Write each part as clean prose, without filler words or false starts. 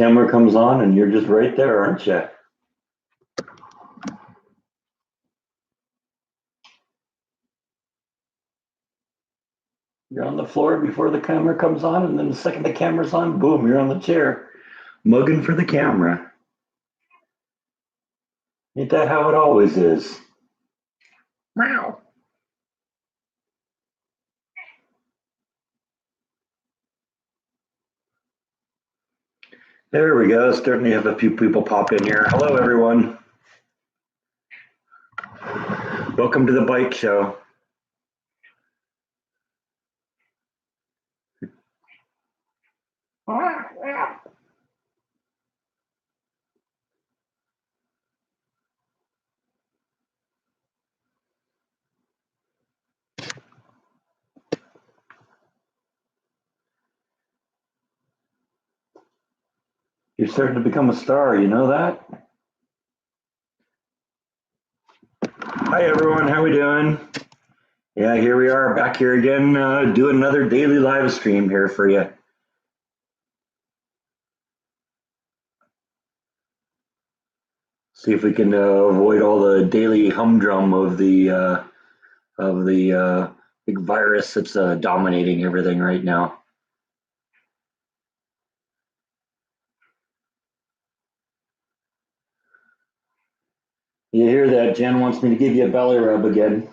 camera comes on and you're just right there, aren't you? You're on the floor before the camera comes on, and then the second the camera's on, boom, you're on the chair, mugging for the camera. Ain't that how it always is? Meow. There we go. Starting to have a few people pop in here. Hello, everyone. Welcome to the bike show. You're starting to become a star, you know that? Hi, everyone. How we doing? Yeah, here we are back here again, doing another daily live stream here for you. See if we can avoid all the daily humdrum of the big virus that's dominating everything right now. You hear that? Jen wants me to give you a belly rub again.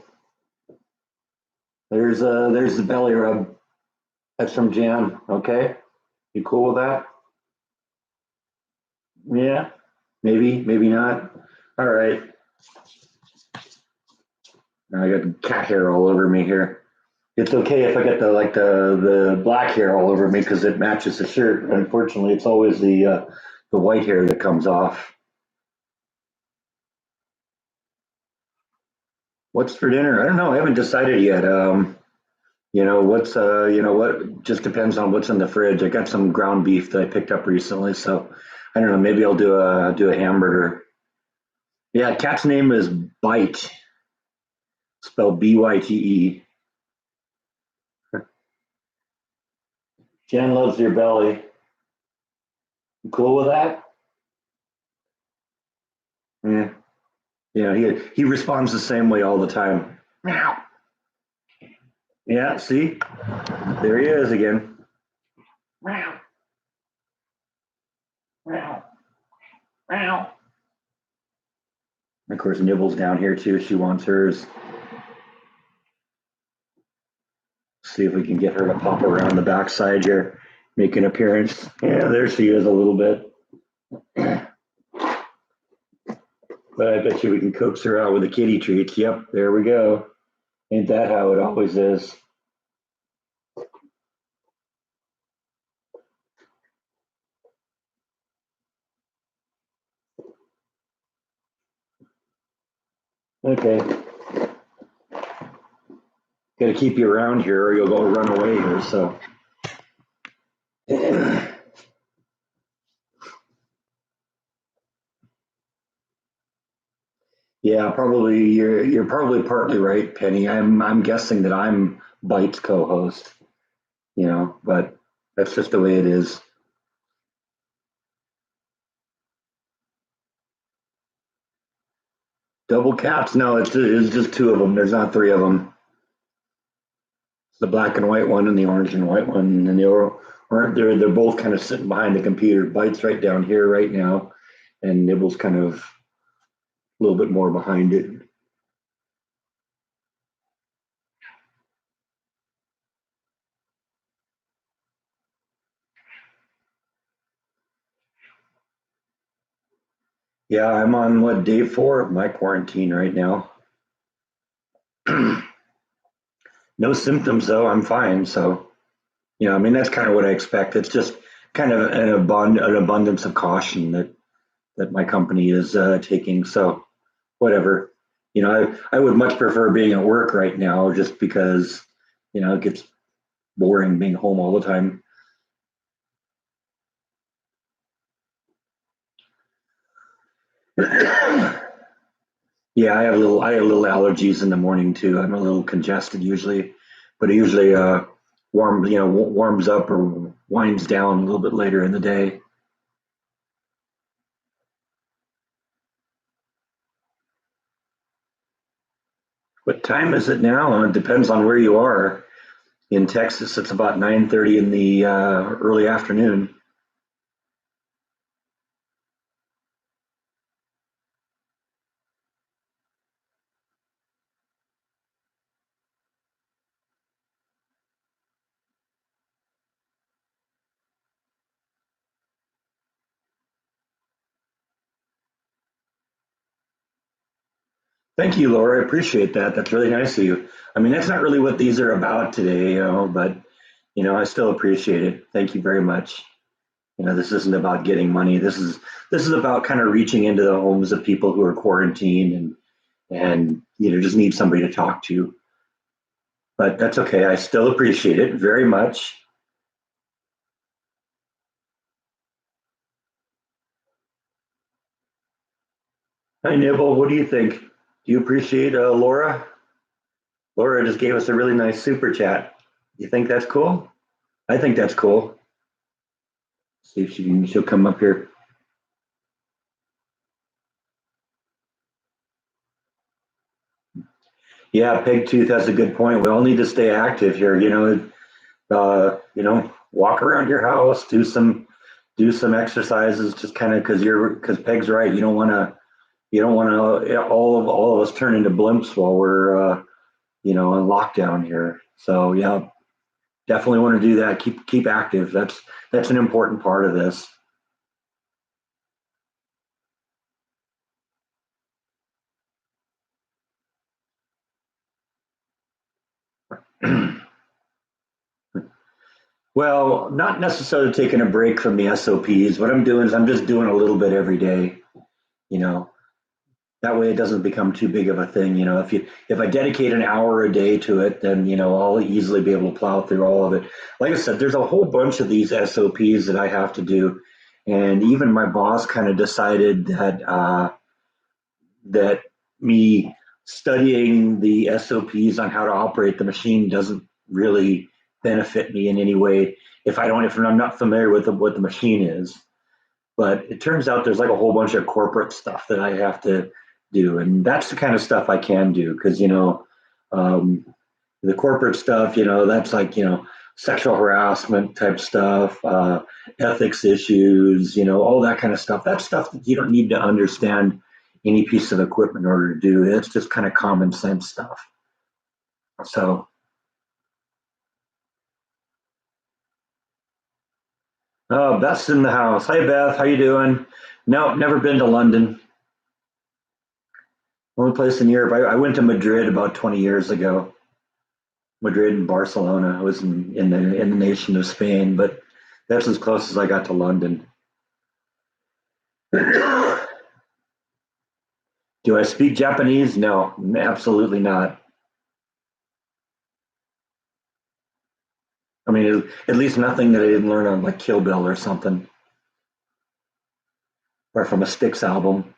There's the belly rub. That's from Jan. Okay, you cool with that? Yeah, maybe not. All right. Now I got cat hair all over me here. It's okay if I get the black hair all over me because it matches the shirt. Unfortunately, it's always the white hair that comes off. What's for dinner? I don't know. I haven't decided yet. What just depends on what's in the fridge. I got some ground beef that I picked up recently, so I don't know. Maybe I'll do a hamburger. Yeah, cat's name is Bite, spelled Byte. Jen loves your belly. You cool with that? Yeah. Yeah, he responds the same way all the time. Meow. Yeah, see? There he is again. Meow. Meow. Meow. Of course, Nibble's down here too. She wants hers. See if we can get her to pop around the backside here, make an appearance. Yeah, there she is a little bit. But I bet you we can coax her out with the kitty treats. Yep, there we go. Ain't that how it always is? Okay. Got to keep you around here or you'll go run away here, so. Yeah, probably you're probably partly right, Penny. I'm guessing that I'm Bite's co-host, but that's just the way it is. Double caps? No, it's just two of them. There's not three of them. It's the black and white one and the orange and white one, and they're both kind of sitting behind the computer. Bite's right down here right now, and Nibble's kind of a little bit more behind it. Yeah, I'm on day 4 of my quarantine right now. No symptoms though. I'm fine. So, that's kind of what I expect. It's just kind of an abundance of caution that my company is taking. So, whatever. I would much prefer being at work right now, just because it gets boring being home all the time. Yeah, I have little allergies in the morning too. I'm a little congested usually, but it usually warms up or winds down a little bit later in the day. What time is it now? It depends on where you are. In Texas, it's about 9:30 in the early afternoon. Thank you, Laura. I appreciate that. That's really nice of you. I mean, that's not really what these are about today, but I still appreciate it. Thank you very much. This isn't about getting money. This is about kind of reaching into the homes of people who are quarantined and just need somebody to talk to. But that's okay. I still appreciate it very much. Hi, Nibble. What do you think? Do you appreciate Laura? Laura just gave us a really nice super chat. You think that's cool? I think that's cool. See if she'll come up here. Yeah, Peg Tooth has a good point. We all need to stay active here. Walk around your house, do some exercises, just kind of because Peg's right. You don't want to all of us turn into blimps while we're in lockdown here. So yeah, definitely want to do that. Keep active. That's an important part of this. Well, not necessarily taking a break from the SOPs. What I'm doing is I'm just doing a little bit every day. You know, that way it doesn't become too big of a thing. If I dedicate an hour a day to it, then I'll easily be able to plow through all of it. Like I said, there's a whole bunch of these SOPs that I have to do, and even my boss kind of decided that me studying the SOPs on how to operate the machine doesn't really benefit me in any way if I'm not familiar with what the machine is. But it turns out there's like a whole bunch of corporate stuff that I have to do, and that's the kind of stuff I can do because um, the corporate stuff, that's like sexual harassment type stuff, ethics issues, all that kind of stuff. That's stuff that you don't need to understand any piece of equipment in order to do. It's just kind of common sense stuff. So, Beth's in the house. Hi, Beth. How you doing? No, never been to London. Only place in Europe. I went to Madrid about 20 years ago. Madrid and Barcelona. I was in the nation of Spain, but that's as close as I got to London. Do I speak Japanese? No, absolutely not. I mean, at least nothing that I didn't learn on like Kill Bill or something, or from a Styx album.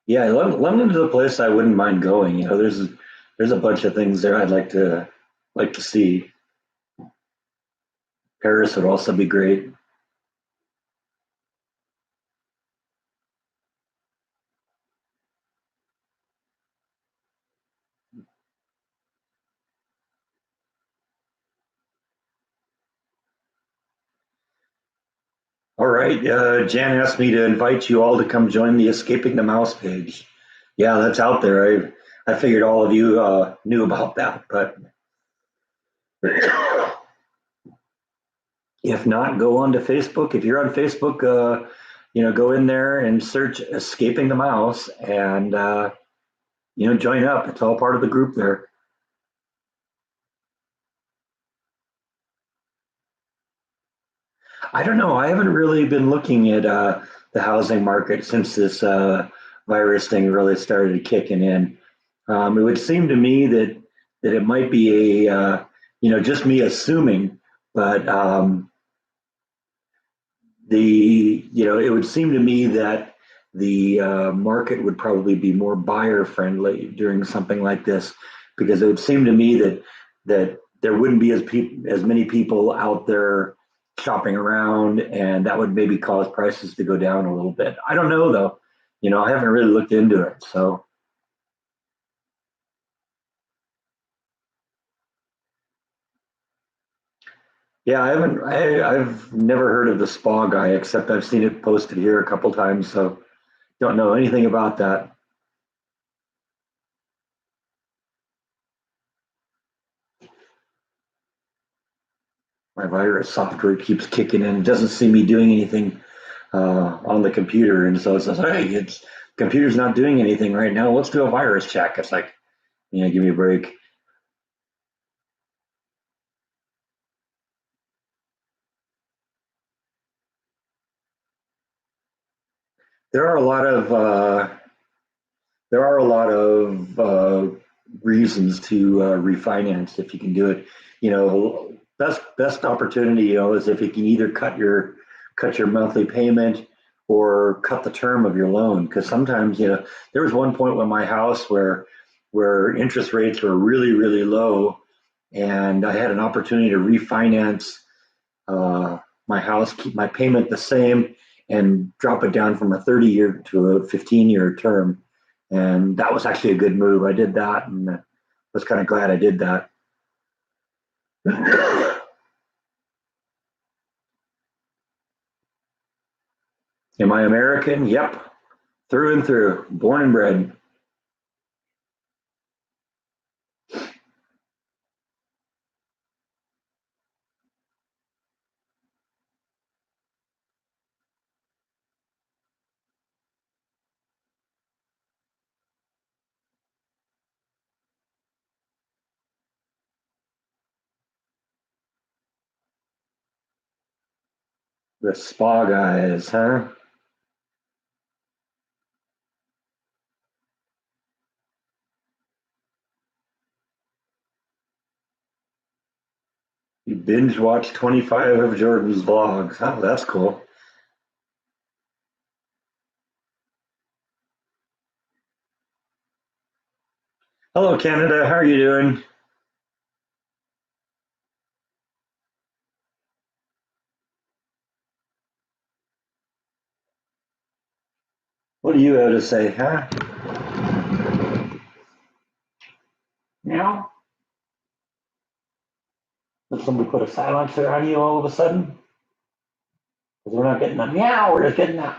Yeah, London's a place I wouldn't mind going. There's a bunch of things there I'd like to see. Paris would also be great. All right, Jan asked me to invite you all to come join the Escaping the Mouse page. Yeah, that's out there. I figured all of you knew about that, but if not, go on to Facebook. If you're on Facebook, go in there and search "Escaping the Mouse" and join up. It's all part of the group there. I don't know. I haven't really been looking at the housing market since this virus thing really started kicking in. It would seem to me that it might be a just me assuming, but it would seem to me that the market would probably be more buyer friendly during something like this, because it would seem to me that there wouldn't be as many people out there shopping around, and that would maybe cause prices to go down a little bit. I don't know though. I haven't really looked into it, so yeah, I've never heard of the spa guy, except I've seen it posted here a couple times, so don't know anything about that. My virus software keeps kicking in. It doesn't see me doing anything on the computer, and so it says, "Hey, it's computer's not doing anything right now. Let's do a virus check." It's like, give me a break. There are a lot of there are a lot of reasons to refinance if you can do it. Best opportunity, is if you can either cut your monthly payment or cut the term of your loan. Because sometimes, there was one point with my house where interest rates were really, really low, and I had an opportunity to refinance uh, my house, keep my payment the same, and drop it down from a 30-year to a 15-year term. And that was actually a good move. I did that, and was kind of glad I did that. Am I American? Yep, through and through, born and bred. The spa guys, huh? You binge watch 25 of Jordan's vlogs. Oh, that's cool. Hello, Canada. How are you doing? What do you have to say, huh? Meow. Did somebody put a silencer on you all of a sudden? Because we're not getting that meow, we're just getting that.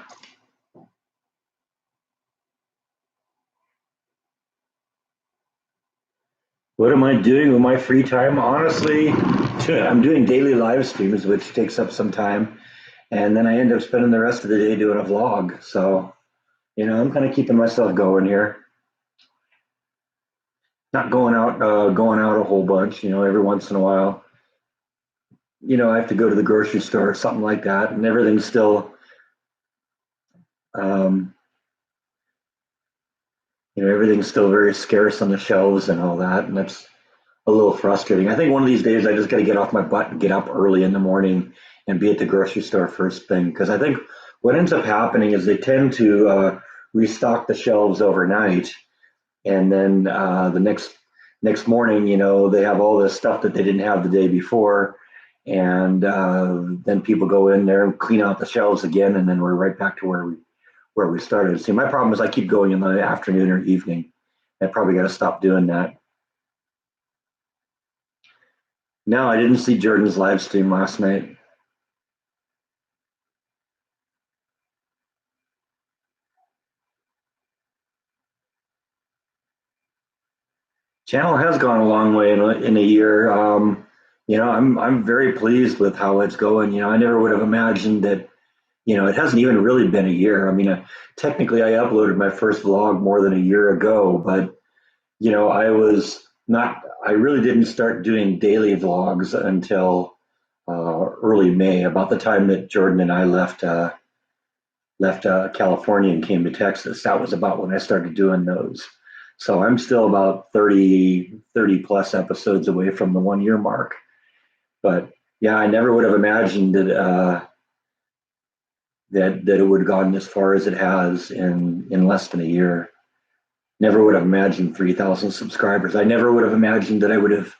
What am I doing with my free time? Honestly, I'm doing daily live streams, which takes up some time. And then I end up spending the rest of the day doing a vlog. So, I'm kind of keeping myself going here. Not going out a whole bunch, every once in a while. I have to go to the grocery store or something like that, and um, everything's still very scarce on the shelves and all that, and that's a little frustrating. I think one of these days I just got to get off my butt and get up early in the morning and be at the grocery store first thing. Because I think what ends up happening is they tend to restock the shelves overnight, and then the next morning, they have all this stuff that they didn't have the day before, and then people go in there and clean out the shelves again, and then we're right back to where we started. See, my problem is I keep going in the afternoon or evening. I probably got to stop doing that. No, I didn't see Jordan's live stream last night. Channel has gone a long way in a year. I'm very pleased with how it's going. I never would have imagined that. It hasn't even really been a year. I mean, technically, I uploaded my first vlog more than a year ago, but I was not. I really didn't start doing daily vlogs until early May, about the time that Jordan and I left left California and came to Texas. That was about when I started doing those. So I'm still about 30 plus episodes away from the 1 year mark. But yeah, I never would have imagined that it would have gone as far as it has in less than a year. Never would have imagined 3,000 subscribers. I never would have imagined that I would have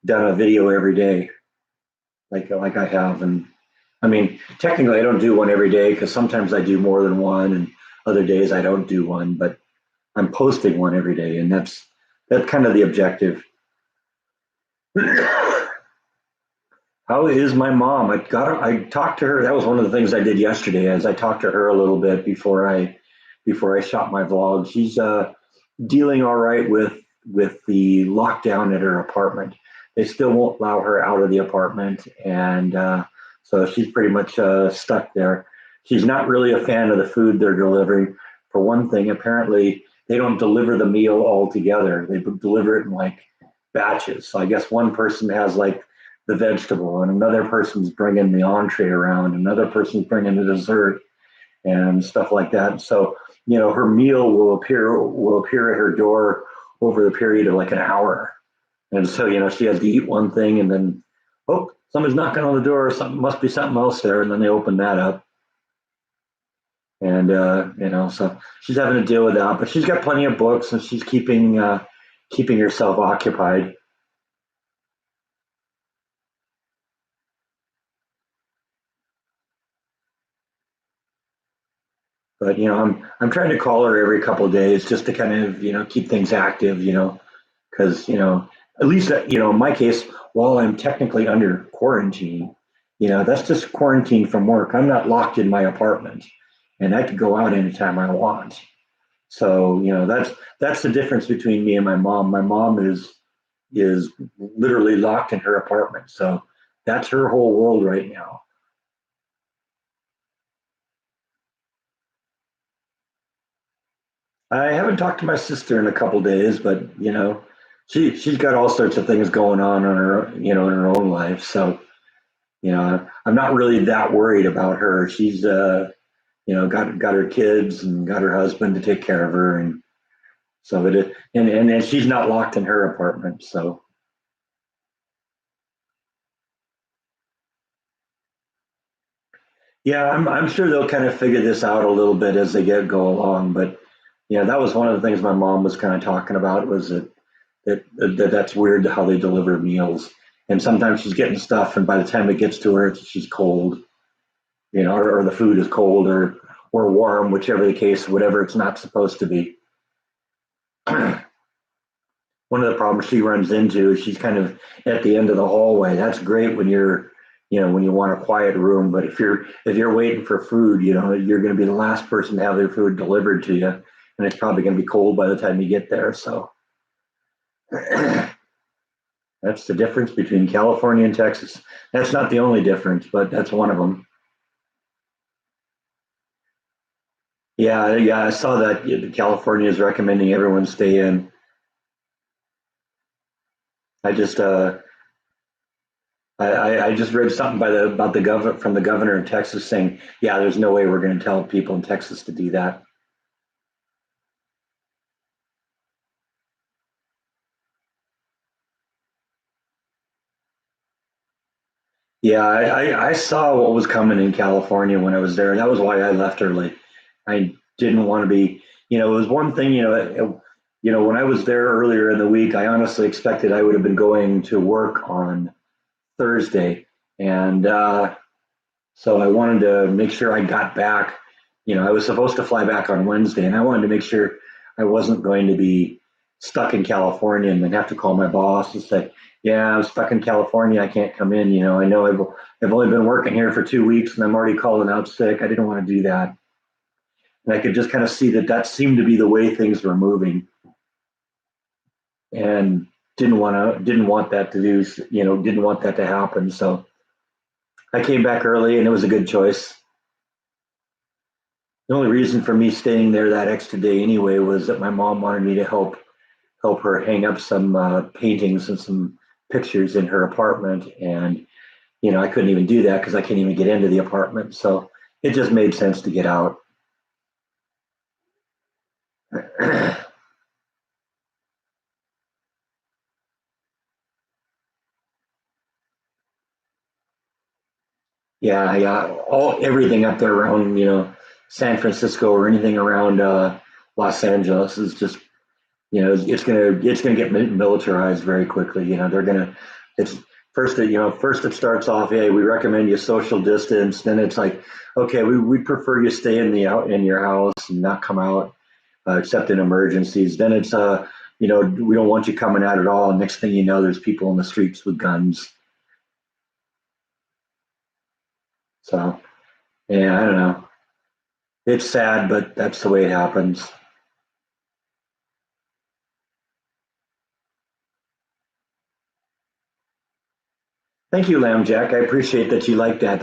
done a video every day like I have. And I mean, technically, I don't do one every day because sometimes I do more than one, and other days I don't do one. But I'm posting one every day, and that's kind of the objective. How is my mom? I talked to her. That was one of the things I did yesterday. As I talked to her a little bit before I shot my vlog. She's dealing all right with the lockdown at her apartment. They still won't allow her out of the apartment, and so she's pretty much stuck there. She's not really a fan of the food they're delivering. For one thing, apparently they don't deliver the meal all together. They deliver it in like batches. So I guess one person has like the vegetable, and another person's bringing the entree around, another person's bringing the dessert, and stuff like that. So, her meal will appear at her door over the period of like an hour. And so, she has to eat one thing and then, oh, someone's knocking on the door, something must be something else there, and then they open that up. And so she's having to deal with that. But she's got plenty of books and she's keeping herself occupied. But I'm trying to call her every couple of days just to kind of keep things active. Because at least in my case, while I'm technically under quarantine, that's just quarantine from work. I'm not locked in my apartment, and I can go out anytime I want. So that's the difference between me and my mom. My mom is literally locked in her apartment, so that's her whole world right now. I haven't talked to my sister in a couple days, but she's got all sorts of things going on her in her own life. So I'm not really that worried about her. She's got her kids and got her husband to take care of her, and so and she's not locked in her apartment. So yeah, I'm sure they'll kind of figure this out a little bit as they go along. But that was one of the things my mom was kind of talking about was that's weird how they deliver meals. And sometimes she's getting stuff, and by the time it gets to her, she's cold, or the food is cold or warm, whichever the case, whatever it's not supposed to be. One of the problems she runs into is she's kind of at the end of the hallway. That's great when when you want a quiet room, but if you're waiting for food, you're going to be the last person to have their food delivered to you, and it's probably going to be cold by the time you get there. So that's the difference between California and Texas. That's not the only difference, but that's one of them. Yeah, yeah, I saw that California is recommending everyone stay in. I just I just read something about the governor from the governor of Texas saying, yeah, there's no way we're going to tell people in Texas to do that. Yeah, I saw what was coming in California when I was there. That was why I left early. I didn't want to be, it was one thing, when I was there earlier in the week, I honestly expected I would have been going to work on Thursday. And so I wanted to make sure I got back. I was supposed to fly back on Wednesday, and I wanted to make sure I wasn't going to be stuck in California and then have to call my boss and say, "Yeah, I'm stuck in California. I can't come in." I know I've only been working here for 2 weeks, and I'm already calling out sick. I didn't want to do that, and I could just kind of see that seemed to be the way things were moving, and didn't want that to do. Didn't want that to happen. So I came back early, and it was a good choice. The only reason for me staying there that extra day anyway was that my mom wanted me to help her hang up some paintings and some pictures in her apartment, and I couldn't even do that because I can't even get into the apartment. So it just made sense to get out. Yeah, yeah. Everything up there around, San Francisco or anything around Los Angeles is just, it's gonna get militarized very quickly. They're gonna. It's first it starts off, hey, we recommend you social distance. Then it's like, okay, we prefer you stay in your house and not come out except in emergencies. Then it's we don't want you coming out at all. Next thing you know, there's people in the streets with guns. So yeah, I don't know. It's sad, but that's the way it happens. Thank you, Lamb Jack. I appreciate that you like that.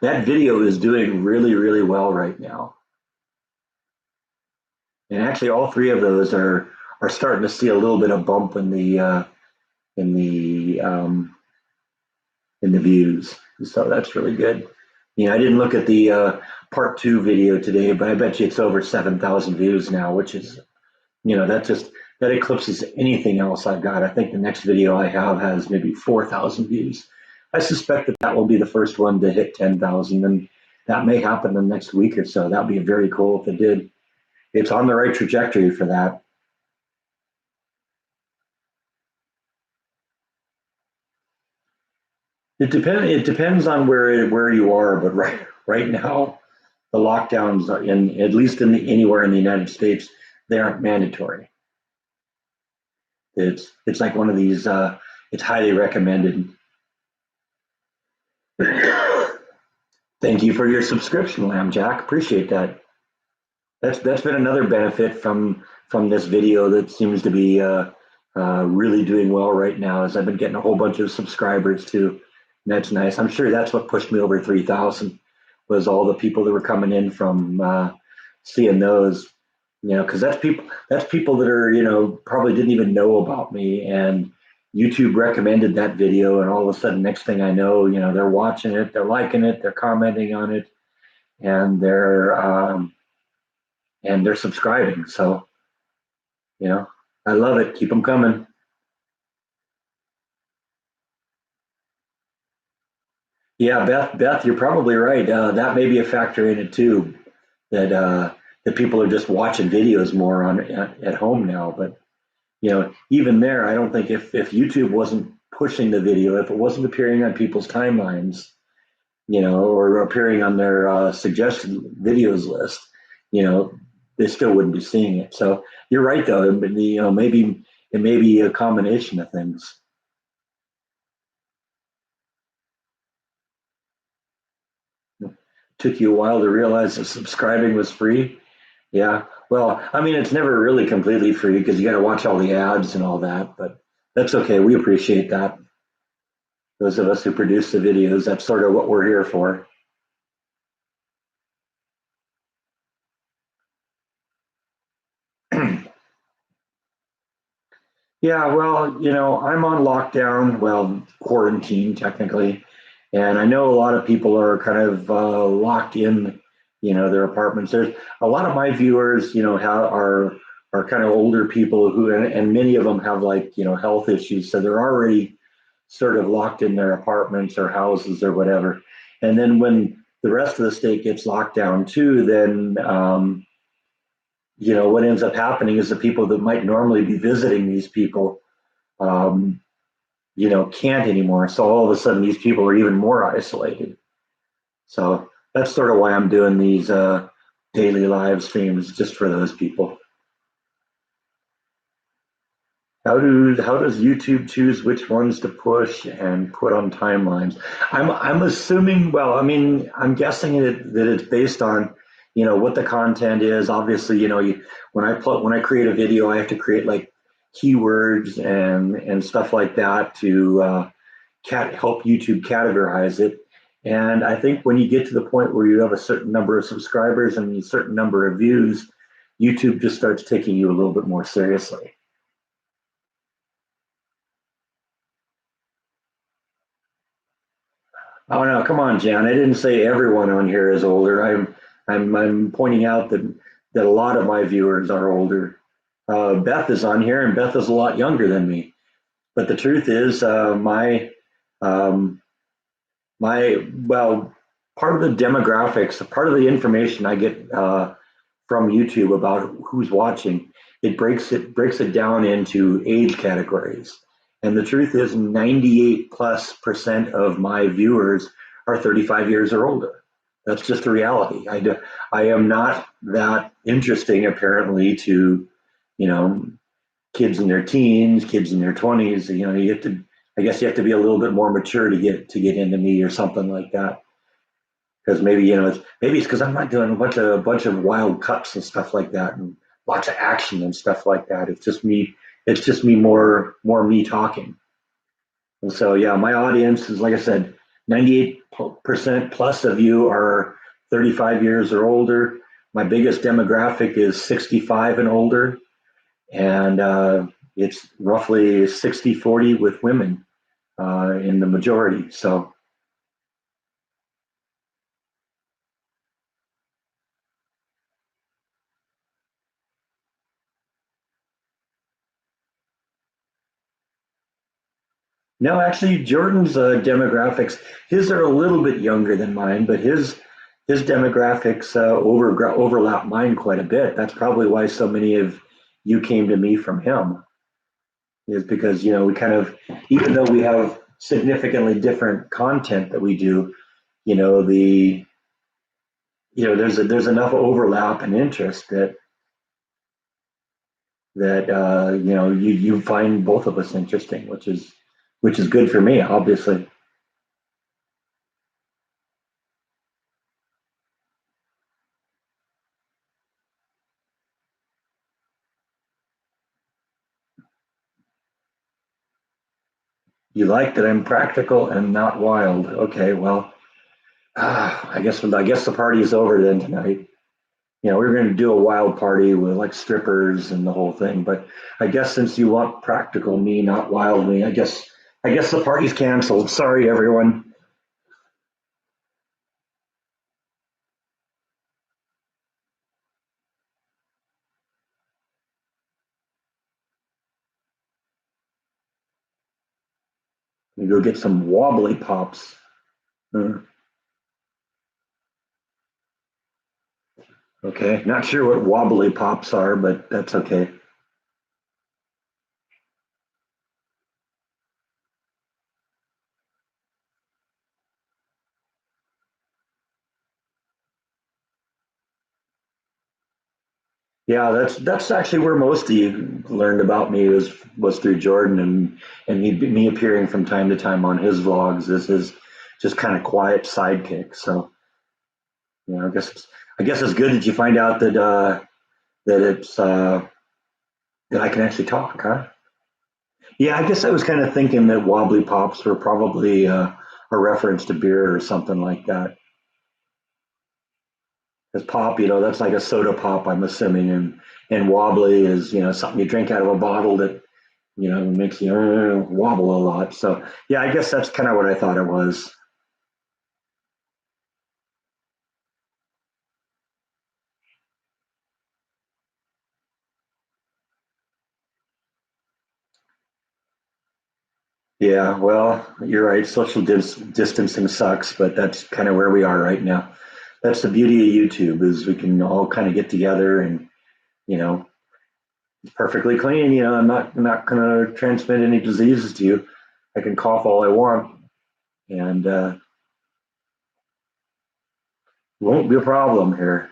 That video is doing really, really well right now. And actually, all three of those are starting to see a little bit of bump in the in the views. So that's really good. I didn't look at the part two video today, but I bet you it's over 7,000 views now, which is that eclipses anything else I've got. I think the next video I have has maybe 4,000 views. I suspect that will be the first one to hit 10,000, and that may happen in the next week or so. That'd be very cool if it did. It's on the right trajectory for that. It depends on where you are, but right now the lockdowns in at least anywhere in the United States, they aren't mandatory. It's like one of these. It's highly recommended. Thank you for your subscription, Lamb Jack. Appreciate that. That's been another benefit from this video that seems to be really doing well right now. Is I've been getting a whole bunch of subscribers too. And that's nice. I'm sure that's what pushed me over 3,000 was all the people that were coming in from seeing those. Because that's people that are probably didn't even know about me, and YouTube recommended that video, and all of a sudden, next thing I know, they're watching it, they're liking it, they're commenting on it, and they're subscribing. So you know, I love it. Keep them coming. Yeah, Beth, you're probably right. That may be a factor in it too. That people are just watching videos more at home now. But even there, I don't think if YouTube wasn't pushing the video, if it wasn't appearing on people's timelines, or appearing on their suggested videos list, you know, they still wouldn't be seeing it. So you're right, though. But maybe it may be a combination of things. Took you a while to realize that subscribing was free. Yeah. Well, I mean, it's never really completely free because you got to watch all the ads and all that, but that's okay. We appreciate that. Those of us who produce the videos, that's sort of what we're here for. Yeah, well, I'm on lockdown, well, quarantine technically, and I know a lot of people are kind of locked in, their apartments. There's a lot of my viewers, are kind of older people who, and many of them have like, health issues, so they're already sort of locked in their apartments or houses or whatever. And then when the rest of the state gets locked down too, then what ends up happening is the people that might normally be visiting these people um, can't anymore. So all of a sudden, these people are even more isolated. So that's sort of why I'm doing these daily live streams just for those people. How does YouTube choose which ones to push and put on timelines? I'm assuming. Well, I mean, I'm guessing that it's based on what the content is. Obviously, when I create a video, I have to create like keywords and stuff like that to help YouTube categorize it. And I think when you get to the point where you have a certain number of subscribers and a certain number of views, YouTube just starts taking you a little bit more seriously. Oh no, come on, Jan. I didn't say everyone on here is older. I'm pointing out that that a lot of my viewers are older. Beth is on here, and Beth is a lot younger than me. But the truth is, um, well, part of the demographics, part of the information I get from YouTube about who's watching, it breaks it down into age categories. And the truth is, 98+% of my viewers are 35 years or older. That's just the reality. I am not that interesting, apparently, to you know kids in their teens, kids in their 20s. You have to. I guess you have to be a little bit more mature to get into me or something like that. Because maybe it's because I'm not doing a bunch of wild cuts and stuff like that, and lots of action and stuff like that. It's just me. It's just me more me talking. And so yeah, my audience is, like I said, 98% plus of you are 35 years or older. My biggest demographic is 65 and older, and it's roughly 60-40 with women in the majority. So no, actually, Jordan's demographics, his are a little bit younger than mine, but his demographics overlap mine quite a bit. That's probably why so many of you came to me from him, is because we kind of, even though we have significantly different content that we do, the there's enough overlap and interest that you find both of us interesting, which is good for me, obviously. You like that I'm practical and not wild. Okay, well, I guess the party is over then tonight. We were going to do a wild party with like strippers and the whole thing, but I guess since you want practical me, not wild me, I guess the party's canceled. Sorry, everyone. You go get some wobbly pops. Uh, okay, not sure what wobbly pops are, but that's okay. Yeah, that's actually where most of you learned about me was through Jordan and me appearing from time to time on his vlogs as his just kind of quiet sidekick. So I guess it's good that you find out that it's that I can actually talk, huh? Yeah, I guess I was kind of thinking that wobbly pops were probably a reference to beer or something like that. Because pop, that's like a soda pop, I'm assuming, and wobbly is something you drink out of a bottle that makes you wobble a lot. So yeah, I guess that's kind of what I thought it was. Yeah, well, you're right. Distancing sucks, but that's kind of where we are right now. That's the beauty of YouTube is we can all kind of get together and you know it's perfectly clean. I'm not going to transmit any diseases to you. I can cough all I want, and it won't be a problem here.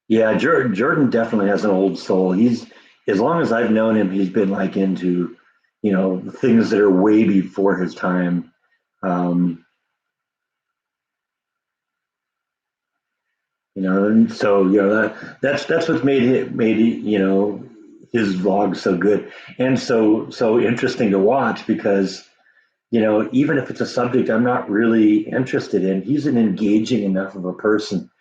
Yeah, Jordan definitely has an old soul. He's as long as I've known him, he's been like into things that are way before his time. Um, and so that's what's made his vlog so good and so interesting to watch because even if it's a subject I'm not really interested in, he's an engaging enough of a person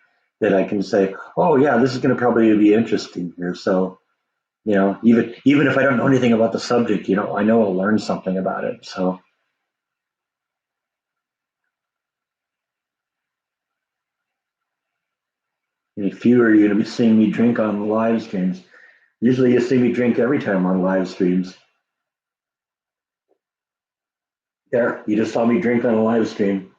that I can say, oh yeah, this is going to probably be interesting here. So even if I don't know anything about the subject, I know I'll learn something about it. So many fewer you're going to be seeing me drink on live streams. Usually you see me drink every time on live streams. There, you just saw me drink on a live stream.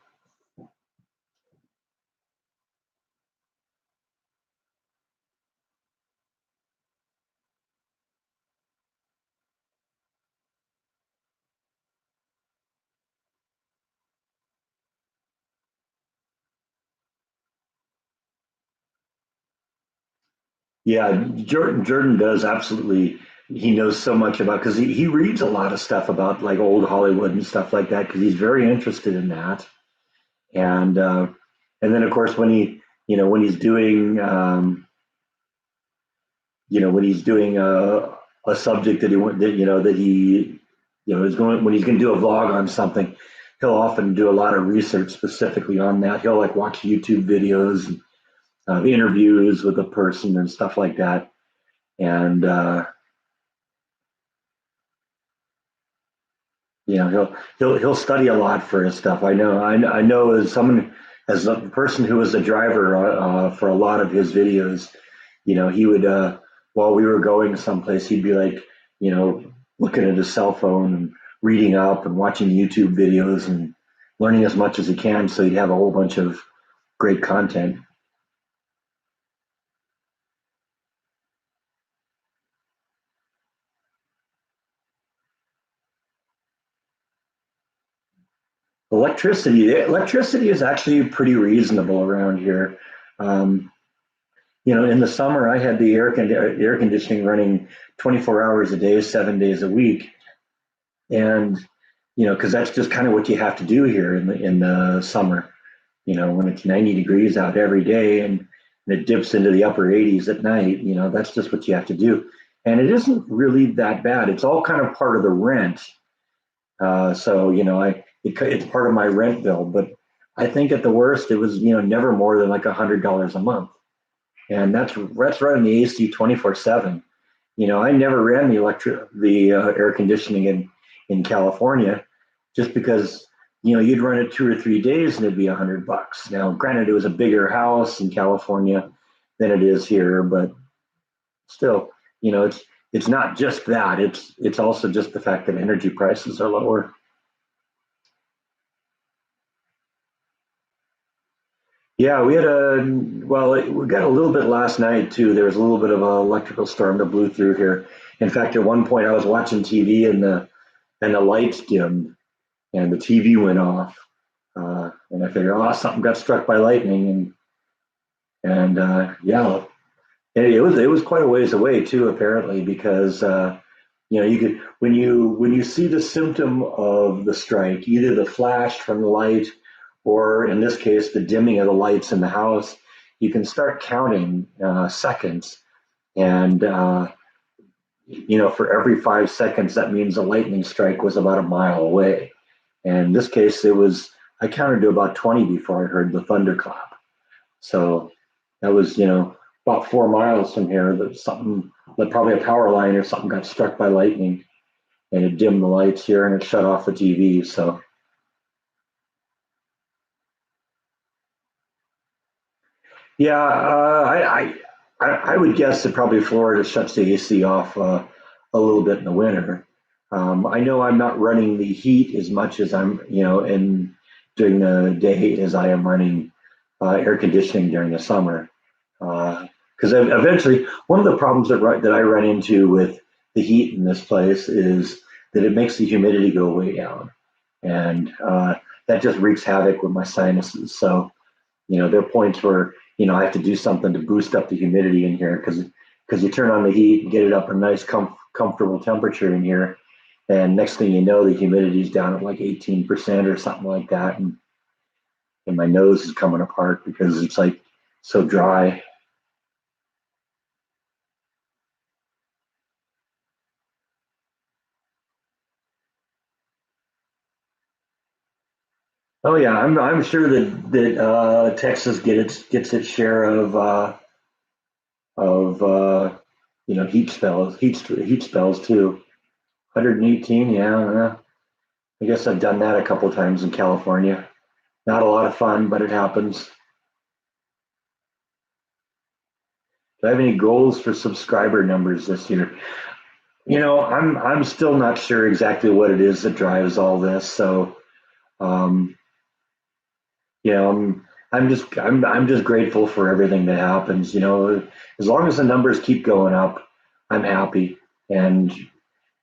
Yeah, Jordan does absolutely. He knows so much about because he reads a lot of stuff about like old Hollywood and stuff like that because he's very interested in that. And and then of course when when he's doing when he's doing a subject that he want that that he is going when he's going to do a vlog on something, he'll often do a lot of research specifically on that. He'll like watch YouTube videos, interviews with a person and stuff like that. And he'll study a lot for his stuff. I know as someone as a person who was a driver for a lot of his videos, he would while we were going someplace, he'd be like, you know, looking at his cell phone and reading up and watching YouTube videos and learning as much as he can, so he'd have a whole bunch of great content. Electricity is actually pretty reasonable around here. Um, in the summer, I had the air conditioning running 24 hours a day, 7 days a week, and because that's just kind of what you have to do here in the summer. When it's 90 degrees out every day and it dips into the upper 80s at night. That's just what you have to do, and it isn't really that bad. It's all kind of part of the rent. So it's part of my rent bill, but I think at the worst it was never more than like $100 a month, and that's running the AC 24/7. I never ran the air conditioning in California, just because you'd run it 2 or 3 days and it'd be $100. Now, granted, it was a bigger house in California than it is here, but still, it's not just that. It's also just the fact that energy prices are lower. Yeah, we got a little bit last night too. There was a little bit of an electrical storm that blew through here. In fact, at one point I was watching TV and the lights dimmed and the TV went off. And I figured, oh, something got struck by lightning. And yeah, it was quite a ways away too, apparently, because you could when you see the symptom of the strike, either the flash from the light or in this case the dimming of the lights in the house, you can start counting seconds, and for every 5 seconds, that means a lightning strike was about a mile away. And in this case, I counted to about 20 before I heard the thunderclap. So that was, about 4 miles from here that something, that probably a power line or something got struck by lightning and it dimmed the lights here and it shut off the TV. So yeah, I would guess that probably Florida shuts the AC off a little bit in the winter. I know I'm not running the heat as much as I'm, in during the day as I am running air conditioning during the summer. Because eventually, one of the problems that I run into with the heat in this place is that it makes the humidity go way down, and that just wreaks havoc with my sinuses. So there are points where I have to do something to boost up the humidity in here because you turn on the heat and get it up a nice comfortable temperature in here, and next thing you know, the humidity's down at like 18% or something like that, and my nose is coming apart because it's like so dry. Oh yeah, I'm sure that Texas gets its share of heat spells too. 118, yeah. I guess I've done that a couple times in California. Not a lot of fun, but it happens. Do I have any goals for subscriber numbers this year? I'm still not sure exactly what it is that drives all this. So, um, you know, I'm just grateful for everything that happens. As long as the numbers keep going up, I'm happy. And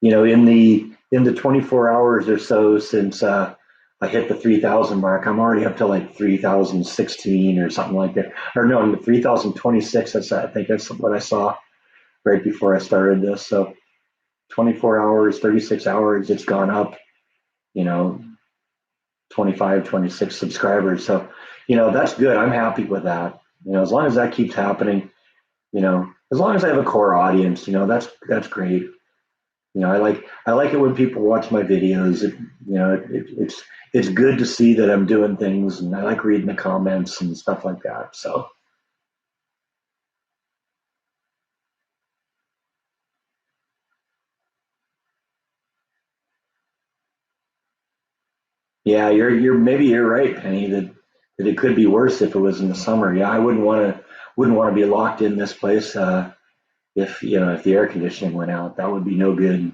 in the 24 hours or so since I hit the 3,000 mark, I'm already up to like 3,016 or something like that. Or no, 3,026. I think that's what I saw right before I started this. So 24 hours, 36 hours, it's gone up, you know, 25, 26 subscribers. So, that's good. I'm happy with that. As long as that keeps happening, as long as I have a core audience, that's great. I like it when people watch my videos. It's good to see that I'm doing things, and I like reading the comments and stuff like that. So yeah, maybe you're right, Penny, that it could be worse if it was in the summer. Yeah, I wouldn't want to be locked in this place if the air conditioning went out. That would be no good.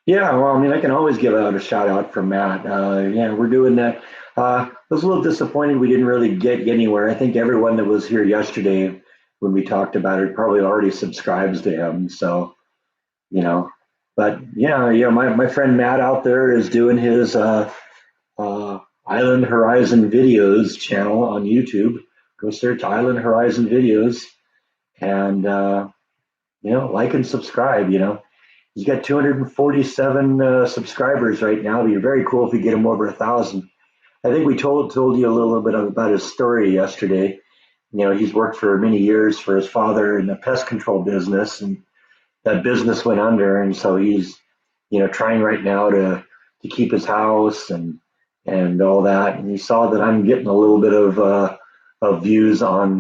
Yeah, well, I mean, I can always give out a shout out for Matt. Yeah, we're doing that. I was a little disappointed we didn't really get anywhere. I think everyone that was here yesterday when we talked about it probably already subscribes to him. So, you know, but yeah, my friend Matt out there is doing his uh, Island Horizon Videos channel on YouTube. Go search Island Horizon Videos and, like and subscribe. He's got 247 subscribers right now. It'd be very cool if we get him over 1,000. I think we told you a little bit about his story yesterday. He's worked for many years for his father in the pest control business, and that business went under, and so he's trying right now to keep his house and all that. And he saw that I'm getting a little bit of views on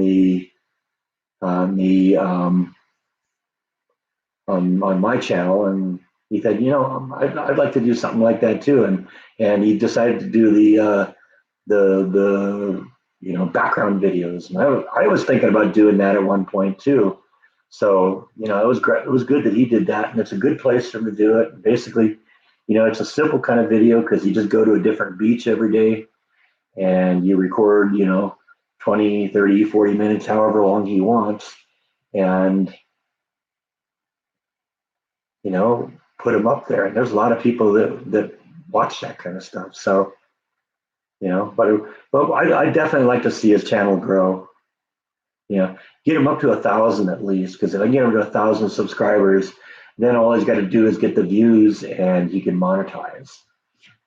my channel, and he said, I'd like to do something like that too, and he decided to do the background videos, and I was thinking about doing that at one point too. So it was great. It was good that he did that, and it's a good place for him to do it. Basically, it's a simple kind of video because you just go to a different beach every day and you record 20, 30, 40 minutes, however long he wants, and put them up there. And there's a lot of people that watch that kind of stuff. So, but I definitely like to see his channel grow. Get him up to 1,000 at least, because if I get him to 1,000 subscribers, then all he's got to do is get the views and he can monetize.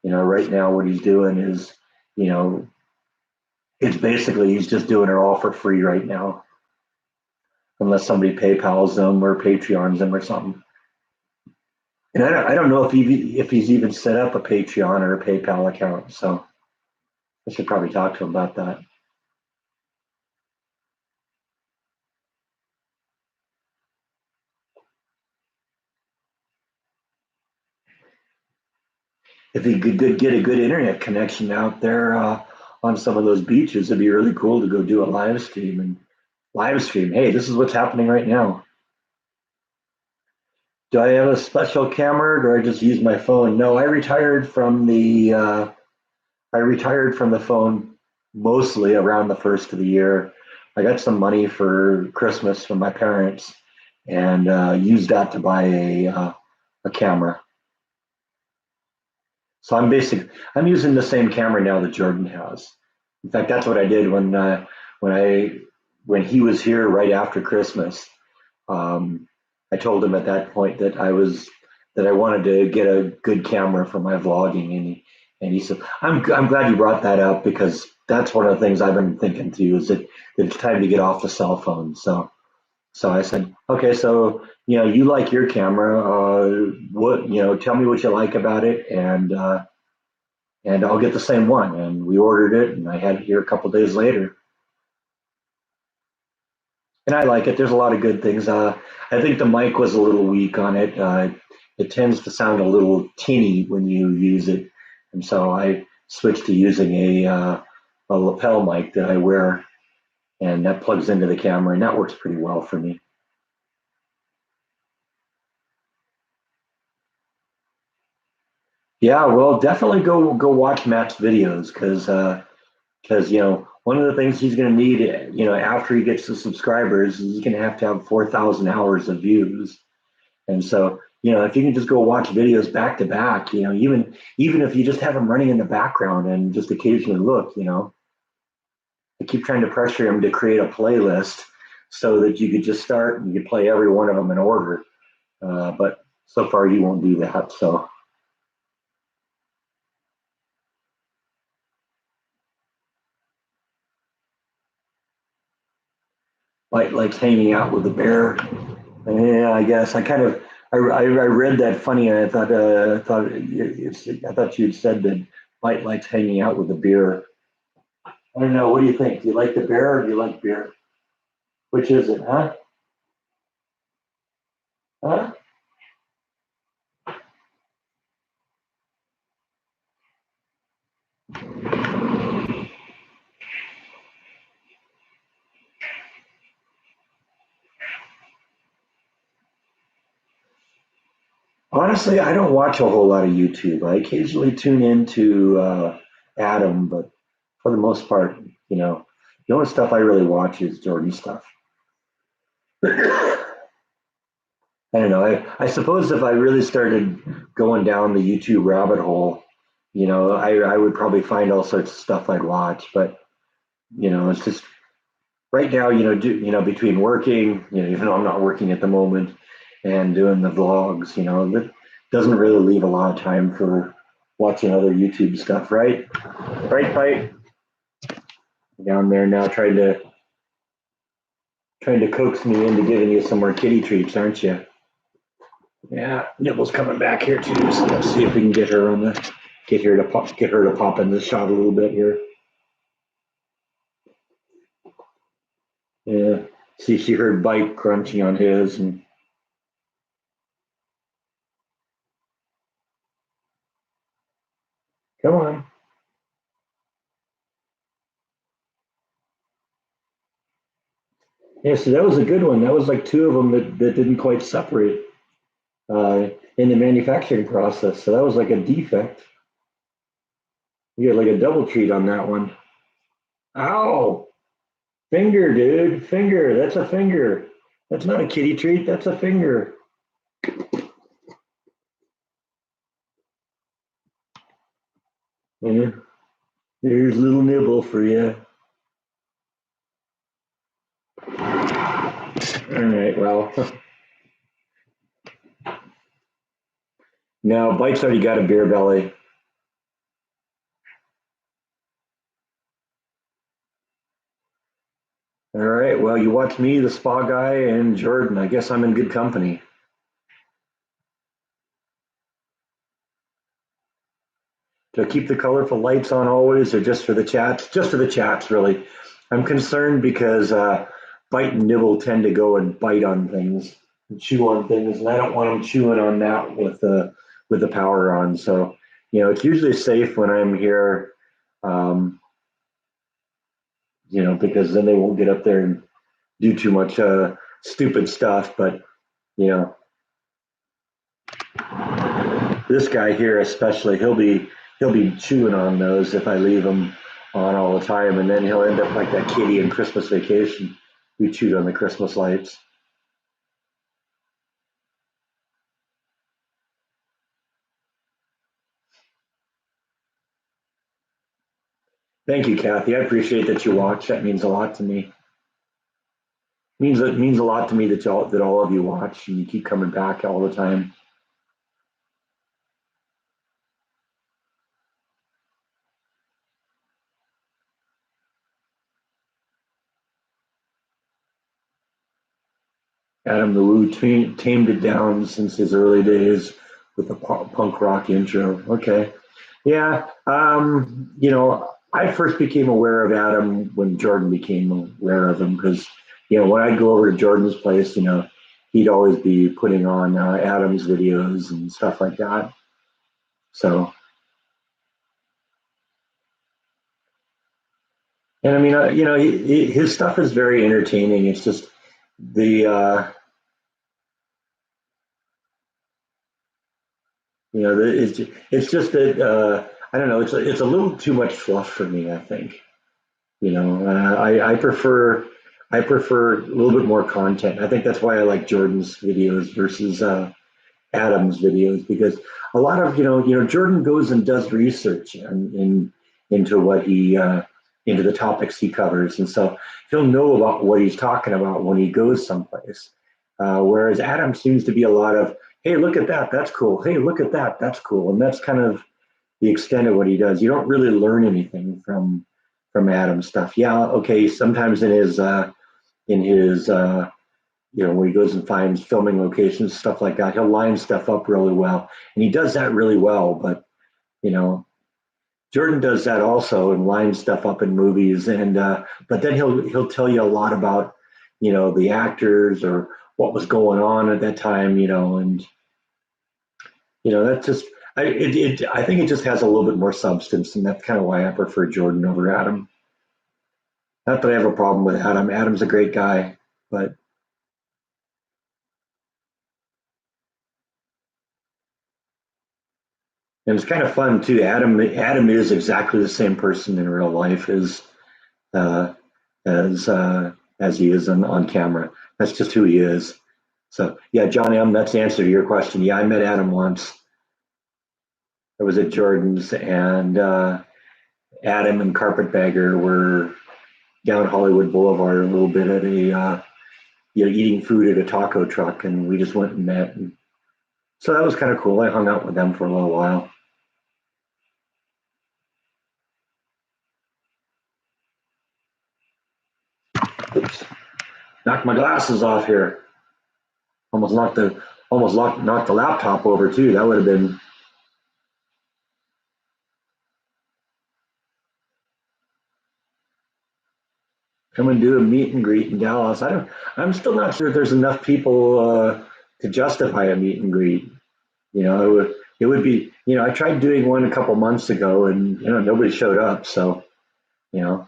Right now what he's doing is, you know, it's basically he's just doing it all for free right now, unless somebody PayPal's him or Patreons him or something. And I don't know if he's even set up a Patreon or a PayPal account, so I should probably talk to him about that. If he could get a good internet connection out there on some of those beaches, it'd be really cool to go do a live stream and live stream. Hey, this is what's happening right now. Do I have a special camera, or do I just use my phone? No, I retired from the phone mostly around the first of the year. I got some money for Christmas from my parents and used that to buy a camera. So I'm using the same camera now that Jordan has. In fact, that's what I did when I when he was here right after Christmas. Um, I told him at that point that I wanted to get a good camera for my vlogging, and he said, I'm glad you brought that up because that's one of the things I've been thinking too is that it's time to get off the cell phone. So I said, okay, so you like your camera, what tell me what you like about it, and I'll get the same one. And we ordered it, and I had it here a couple days later. And I like it. There's a lot of good things. I think the mic was a little weak on it. it tends to sound a little tinny when you use it, and so I switched to using a lapel mic that I wear, and that plugs into the camera, and that works pretty well for me. Yeah, well, definitely go watch Matt's videos because one of the things he's going to need, after he gets the subscribers, he's going to have 4,000 hours of views. And so, if you can just go watch videos back to back, even if you just have them running in the background and just occasionally look, I keep trying to pressure him to create a playlist so that you could just start and you could play every one of them in order. But so far, he won't do that. So, like hanging out with the bear. Yeah, I guess I read that funny, and I thought you'd said that Mike likes hanging out with the beer. I don't know. What do you think? Do you like the bear or do you like beer? Which is it, huh? Huh? Honestly, I don't watch a whole lot of YouTube. I occasionally tune into Adam, but for the most part, the only stuff I really watch is Jordan stuff. I don't know. I suppose if I really started going down the YouTube rabbit hole, I would probably find all sorts of stuff I'd watch. But it's just right now, between working, even though I'm not working at the moment, and doing the vlogs, that doesn't really leave a lot of time for watching other YouTube stuff, right? Right, fight down there now, trying to coax me into giving you some more kitty treats, aren't you? Yeah, Nibble's coming back here too, so let's see if we can get her to pop in the shot a little bit here. Yeah, see, she heard Bite crunching on his, and come on. Yeah, so that was a good one. That was like two of them that didn't quite separate in the manufacturing process. So that was like a defect. You got like a double treat on that one. Ow! Finger, dude. Finger. That's a finger. That's not a kitty treat. That's a finger. Yeah. There's a little nibble for you. All right. Well, now Bite's already got a beer belly. All right. Well, you watch me, the spa guy, and Jordan. I guess I'm in good company. Do I keep the colorful lights on always, or just for the chats? Just for the chats, really. I'm concerned because Bite and Nibble tend to go and bite on things, and chew on things, and I don't want them chewing on that with the power on. So, it's usually safe when I'm here, um, because then they won't get up there and do too much stupid stuff. But you know, this guy here especially, he'll be chewing on those if I leave him on all the time, and then he'll end up like that kitty in Christmas Vacation who chewed on the Christmas lights. Thank you, Kathy. I appreciate that you watch. That means a lot to me. It means a lot to me that all of you watch and you keep coming back all the time. Adam the Woo tamed it down since his early days with the punk rock intro. Okay. Yeah. I first became aware of Adam when Jordan became aware of him because, when I go over to Jordan's place, he'd always be putting on Adam's videos and stuff like that. So, and I mean, his stuff is very entertaining. It's just the, it's just that I don't know. It's a little too much fluff for me, I think. I prefer a little bit more content. I think that's why I like Jordan's videos versus Adam's videos, because a lot of Jordan goes and does research into what he into the topics he covers, and so he'll know about what he's talking about when he goes someplace. Whereas Adam seems to be a lot of, hey, look at that, that's cool. Hey, look at that, that's cool, and that's kind of the extent of what he does. You don't really learn anything from Adam's stuff. Yeah, okay, sometimes in his when he goes and finds filming locations, stuff like that, he'll line stuff up really well, and he does that really well. But you know, Jordan does that also and lines stuff up in movies, and but then he'll tell you a lot about the actors or what was going on at that time, and that's just I think it just has a little bit more substance, and that's kind of why I prefer Jordan over Adam. Not that I have a problem with Adam. Adam's a great guy, but and it's kind of fun too. Adam is exactly the same person in real life uh, as he is on camera. That's just who he is. So yeah, John M. That's the answer to your question. Yeah, I met Adam once. I was at Jordan's, and Adam and Carpetbagger were down Hollywood Boulevard a little bit at a eating food at a taco truck, and we just went and met. And so that was kind of cool. I hung out with them for a little while. Oops, knocked my glasses off here. Almost knocked the laptop over too. That would have been. Come and do a meet and greet in Dallas. I'm still not sure if there's enough people to justify a meet and greet. It would be. I tried doing one a couple months ago, and nobody showed up. So you know,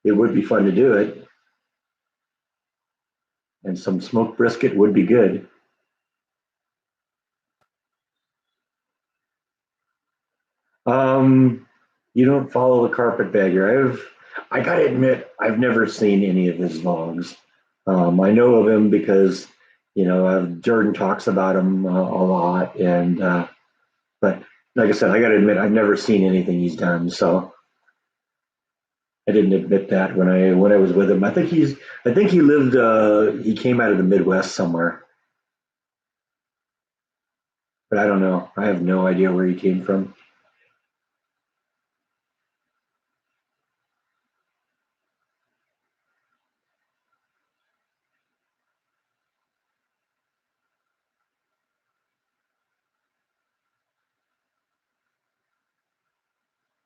it would be fun to do it, and some smoked brisket would be good. Um, you don't follow the carpetbagger. I gotta admit, I've never seen any of his vlogs. I know of him because Jordan talks about him a lot, and but like I said, I gotta admit, I've never seen anything he's done. So I didn't admit that when I was with him. I think he lived. He came out of the Midwest somewhere, but I don't know. I have no idea where he came from.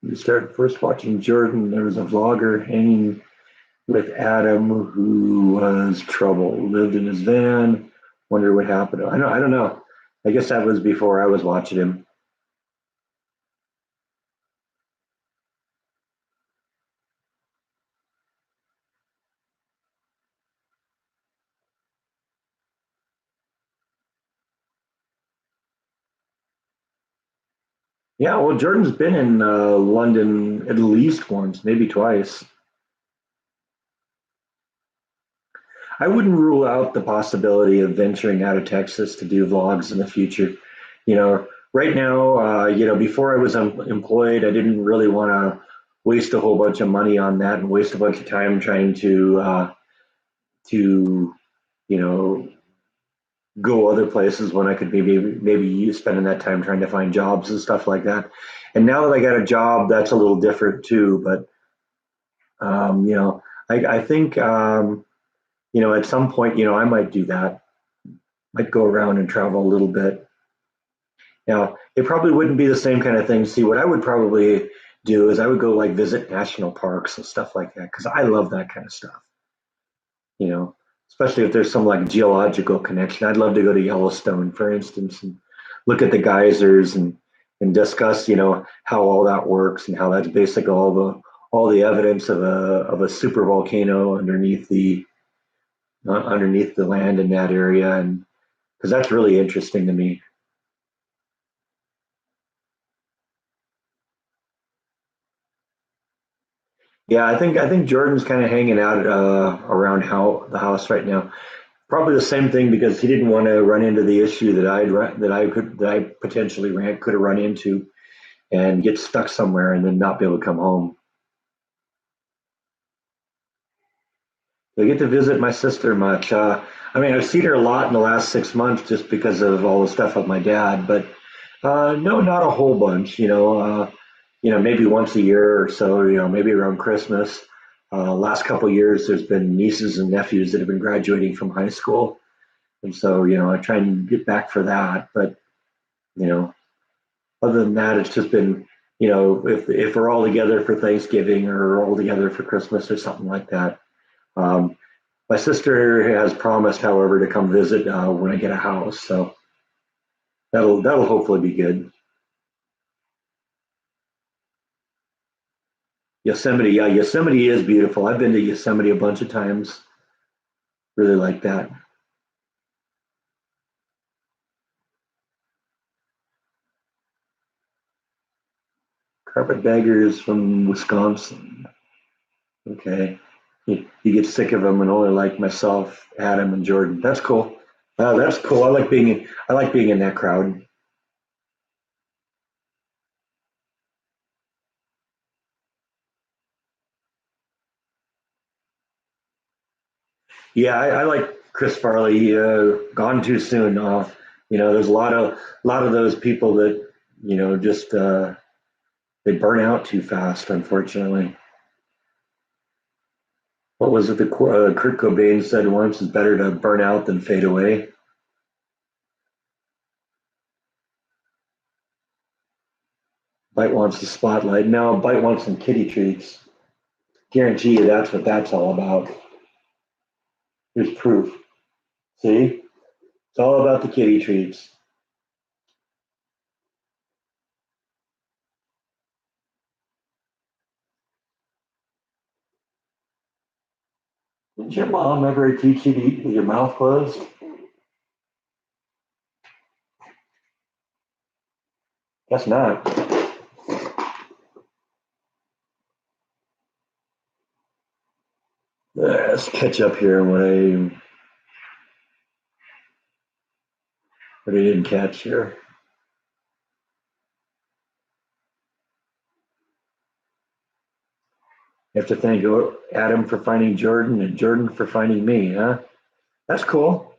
You start first watching Jordan. There was a vlogger hanging with Adam who was trouble. Lived in his van. Wonder what happened. I don't know. I guess that was before I was watching him. Yeah, well, Jordan's been in London at least once, maybe twice. I wouldn't rule out the possibility of venturing out of Texas to do vlogs in the future. Right now, before I was employed, I didn't really want to waste a whole bunch of money on that and waste a bunch of time trying to you know go other places when I could maybe use spending that time trying to find jobs and stuff like that. And now that I got a job, that's a little different too. But I think at some point, I might do that. Might go around and travel a little bit. Now, it probably wouldn't be the same kind of thing. See, what I would probably do is I would go like visit national parks and stuff like that because I love that kind of stuff. You know, especially if there's some like geological connection. I'd love to go to Yellowstone, for instance, and look at the geysers and discuss, how all that works and how that's basically all the evidence of a super volcano underneath the land in that area, and because that's really interesting to me. Yeah, I think Jordan's kind of hanging out around the house right now. Probably the same thing because he didn't want to run into the issue that I potentially could have run into and get stuck somewhere and then not be able to come home. I get to visit my sister much. I mean, I've seen her a lot in the last 6 months just because of all the stuff with my dad, but no, not a whole bunch. Maybe once a year or so. Maybe around Christmas. Last couple of years, there's been nieces and nephews that have been graduating from high school, and so I try and get back for that. But you know, other than that, it's just been if we're all together for Thanksgiving or all together for Christmas or something like that. Um, my sister has promised, however, to come visit when I get a house, so that'll hopefully be good. Yosemite, yeah, Yosemite is beautiful. I've been to Yosemite a bunch of times. Really like that. Carpetbaggers from Wisconsin. Okay, you get sick of them and only like myself, Adam, and Jordan. That's cool. That's cool. I like being in that crowd. Yeah, I like Chris Farley. Gone too soon. There's a lot of those people that just they burn out too fast. Unfortunately, what was it that Kurt Cobain said once? It's better to burn out than fade away. Bite wants the spotlight. Now Bite wants some kitty treats. Guarantee you that's what that's all about. Here's proof. See? It's all about the kitty treats. Did your mom ever teach you to eat with your mouth closed? Guess not. Let's catch up here on what I didn't catch here. You have to thank Adam for finding Jordan and Jordan for finding me, huh? That's cool.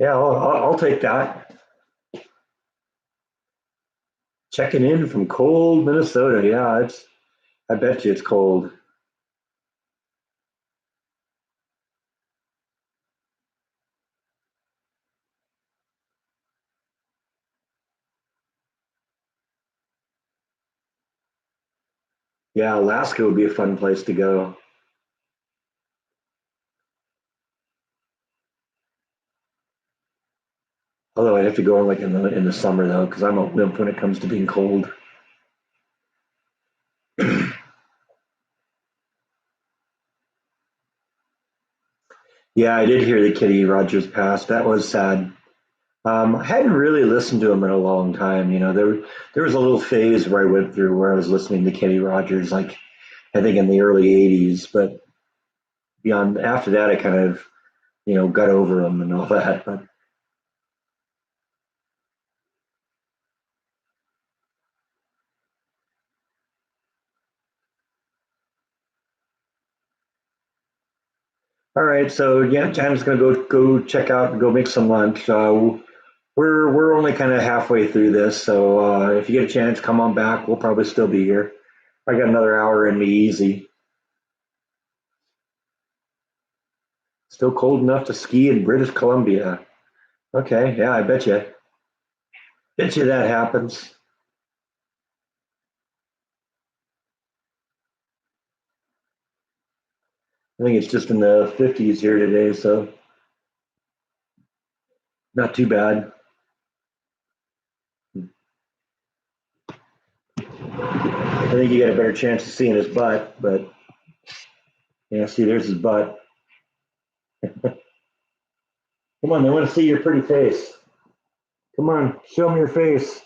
Yeah, I'll take that. Checking in from cold Minnesota. Yeah, I bet you it's cold. Yeah, Alaska would be a fun place to go. Although I'd have to go like in the summer though, because I'm a wimp when it comes to being cold. Yeah, I did hear that Kitty Rogers passed. That was sad. I hadn't really listened to him in a long time. There was a little phase where I went through where I was listening to Kenny Rogers, like I think in the early '80s. But beyond after that, I kind of got over him and all that. But all right, so yeah, Jan's gonna go check out and go make some lunch. We're only kind of halfway through this, so if you get a chance, come on back. We'll probably still be here. I got another hour in me easy. Still cold enough to ski in British Columbia. Okay, yeah, I bet you. Bet you that happens. I think it's just in the 50s here today, so Not too bad. I think you got a better chance of seeing his butt, but yeah, see, there's his butt. Come on, they want to see your pretty face. Come on, show me your face.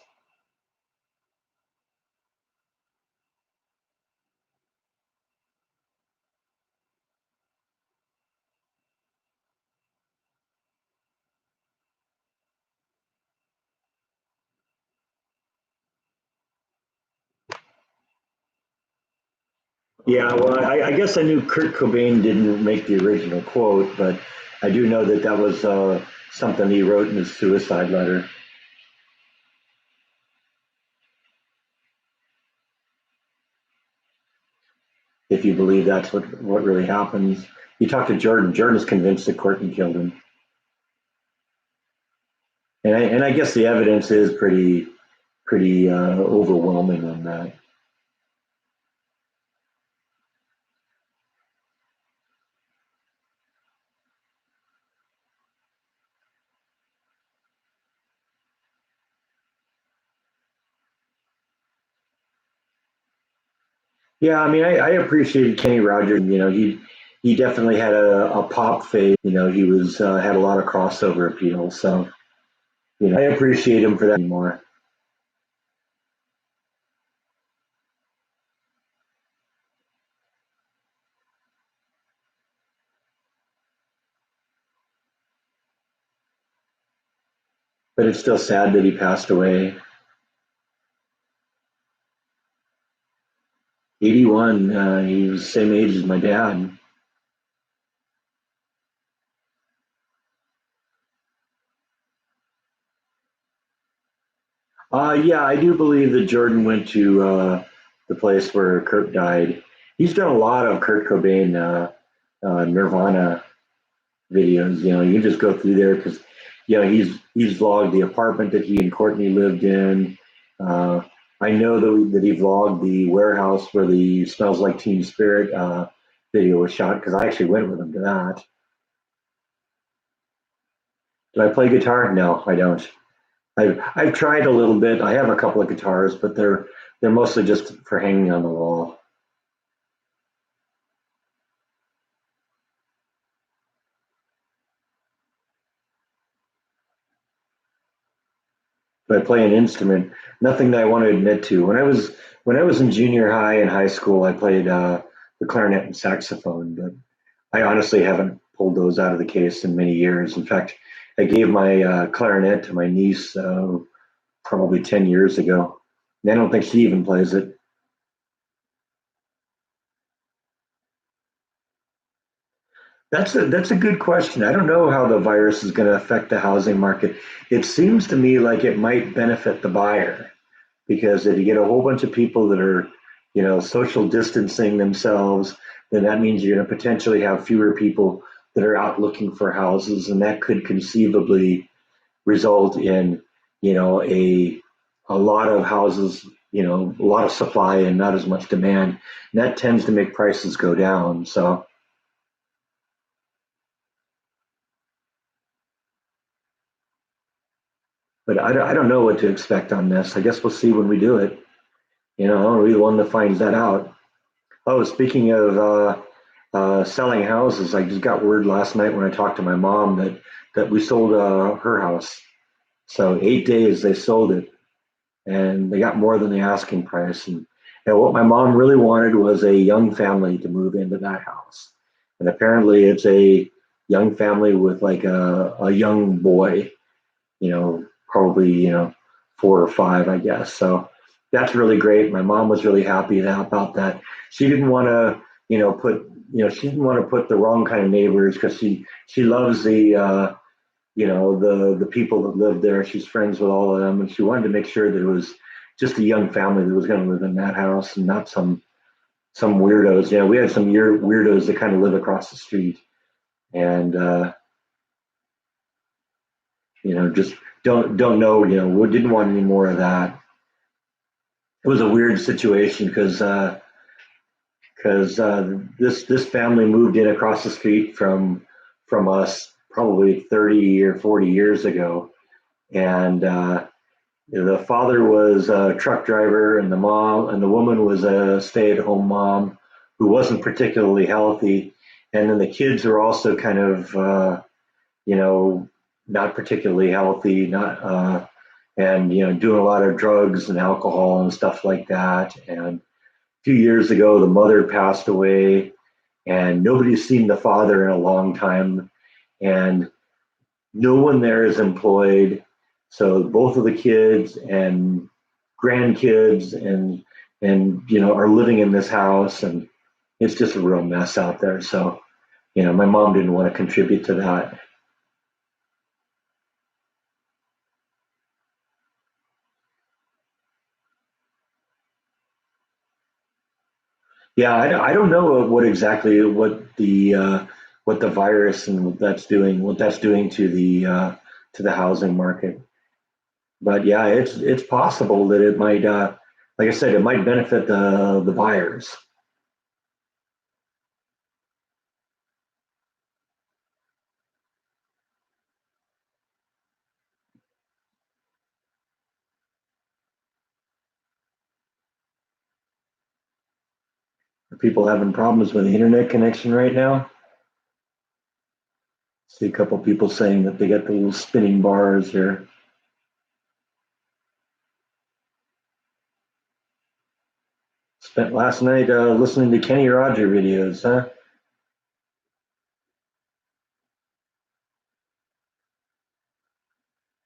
Yeah, well, I guess I knew Kurt Cobain didn't make the original quote, but I do know that that was something he wrote in his suicide letter. If you believe that's what really happens, you talk to Jordan. Jordan's convinced that Courtney killed him, and I guess the evidence is pretty overwhelming on that. Yeah, I mean, I appreciated Kenny Rogers. You know, he definitely had a pop phase. You know, he was had a lot of crossover appeal. So you know, I appreciate him for that more. But it's still sad that he passed away. 81. He was the same age as my dad. Yeah, I do believe that Jordan went to the place where Kurt died. He's done a lot of Kurt Cobain Nirvana videos. You know, you can just go through there because you know he's vlogged the apartment that he and Courtney lived in. Uh, I know that he vlogged the warehouse where the "Smells Like Teen Spirit" video was shot because I actually went with him to that. Do I play guitar? No, I don't. I've tried a little bit. I have a couple of guitars, but they're mostly just for hanging on the wall. But I play an instrument. Nothing that I want to admit to. When I was in junior high and high school, I played the clarinet and saxophone, but I honestly haven't pulled those out of the case in many years. In fact, I gave my clarinet to my niece probably 10 years ago. And I don't think she even plays it. That's a good question. I don't know how the virus is going to affect the housing market. It seems to me like it might benefit the buyer because if you get a whole bunch of people that are, you know, social distancing themselves, then that means you're going to potentially have fewer people that are out looking for houses, and that could conceivably result in, you know, a lot of houses, you know, a lot of supply and not as much demand. And that tends to make prices go down. So, but I don't know what to expect on this. I guess we'll see when we do it. You know, I'll be the one that finds that out. Oh, speaking of selling houses, I just got word last night when I talked to my mom that we sold her house. So 8 days they sold it, and they got more than the asking price. And what my mom really wanted was a young family to move into that house. And apparently, it's a young family with like a young boy, you know, probably, you know, 4 or 5, I guess. So that's really great. My mom was really happy about that. She didn't want to, you know, she didn't want to put the wrong kind of neighbors because she loves you know, the people that live there. She's friends with all of them, and she wanted to make sure that it was just a young family that was going to live in that house and not some weirdos. Yeah, we had some weirdos that kind of live across the street, and you know, just don't know. You know, we didn't want any more of that. It was a weird situation because this family moved in across the street from us probably 30 or 40 years ago. And the father was a truck driver, and the woman was a stay-at-home mom who wasn't particularly healthy. And then the kids were also kind of, you know, not particularly healthy, not, and doing a lot of drugs and alcohol and stuff like that. And a few years ago, the mother passed away, and nobody's seen the father in a long time, and no one there is employed. So both of the kids and grandkids and are living in this house, and it's just a real mess out there. So my mom didn't want to contribute to that. Yeah, I don't know what the virus and what that's doing to the housing market. But yeah, it's possible that it might, like I said, it might benefit the buyers. Are people having problems with the internet connection right now? See a couple people saying that they get the little spinning bars here. Spent last night listening to Kenny Roger videos, huh?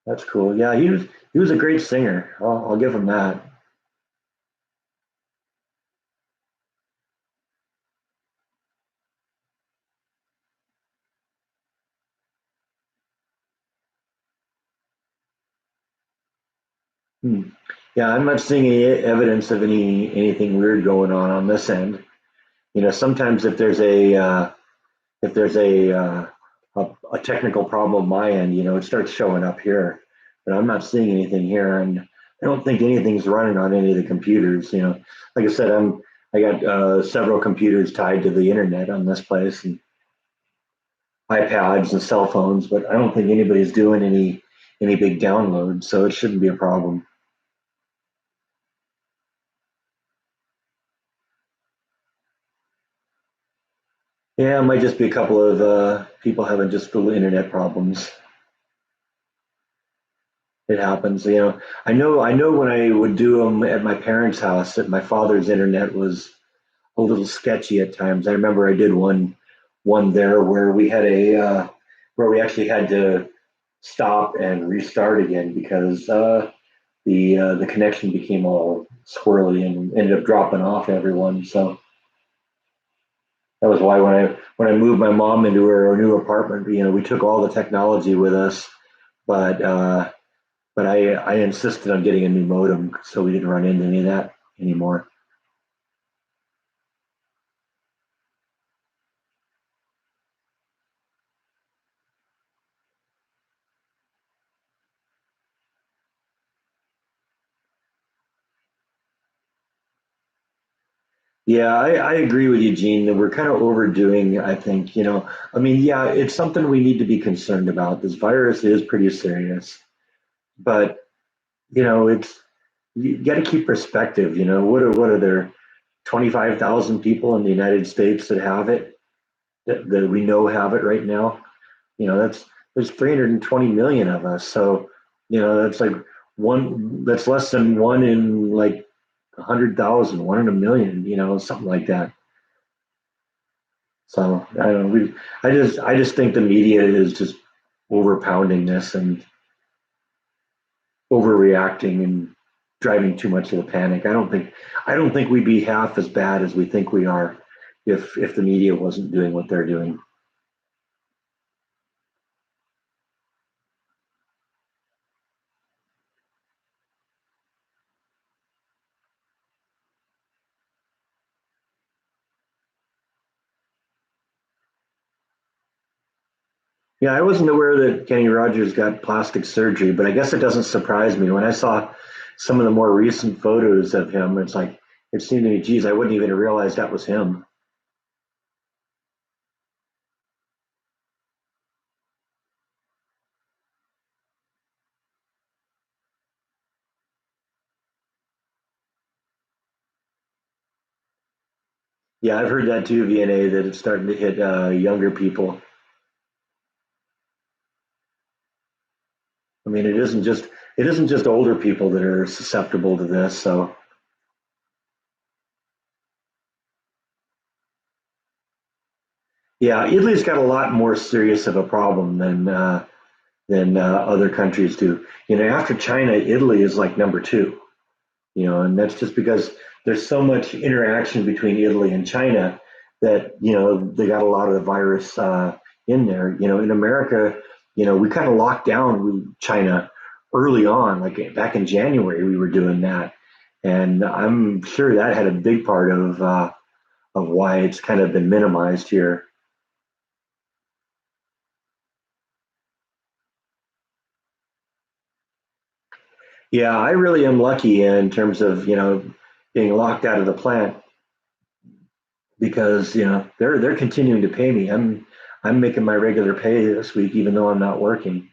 That's cool. Yeah, he was a great singer. I'll give him that. Hmm. Yeah, I'm not seeing any evidence of anything weird going on this end. Sometimes if there's a technical problem on my end, it starts showing up here, but I'm not seeing anything here, and I don't think anything's running on any of the computers. Like I said, I got several computers tied to the internet on this place, and iPads and cell phones, but I don't think anybody's doing any big downloads, so it shouldn't be a problem. Yeah, it might just be a couple of people having just little internet problems. It happens. I know when I would do them at my parents' house, that my father's internet was a little sketchy at times. I remember I did one there where where we actually had to stop and restart again because the connection became all swirly and ended up dropping off everyone. So that was why when I moved my mom into her new apartment, we took all the technology with us, but I insisted on getting a new modem so we didn't run into any of that anymore. Yeah, I agree with you, Gene, that we're kind of overdoing, I think. I mean, yeah, it's something we need to be concerned about. This virus is pretty serious, but it's you got to keep perspective. What are there 25,000 people in the United States that have it, that we know have it right now? That's there's 320 million of us, so that's like that's less than one in like 100,000, one in a million, something like that. So I don't know. I just think the media is just overpounding this and overreacting and driving too much of the panic. I don't think we'd be half as bad as we think we are if the media wasn't doing what they're doing. Yeah, I wasn't aware that Kenny Rogers got plastic surgery, but I guess it doesn't surprise me. When I saw some of the more recent photos of him, it's like it seemed to me, geez, I wouldn't even realize that was him. Yeah, I've heard that too, VNA, that it's starting to hit younger people. I mean, it isn't just older people that are susceptible to this. So yeah, Italy's got a lot more serious of a problem than other countries do. After China, Italy is like number two. And that's just because there's so much interaction between Italy and China that they got a lot of the virus in there. In America, we kind of locked down China early on, like back in January, we were doing that, and I'm sure that had a big part of why it's kind of been minimized here. Yeah, I really am lucky in terms of being locked out of the plant because they're continuing to pay me. I'm making my regular pay this week even though I'm not working.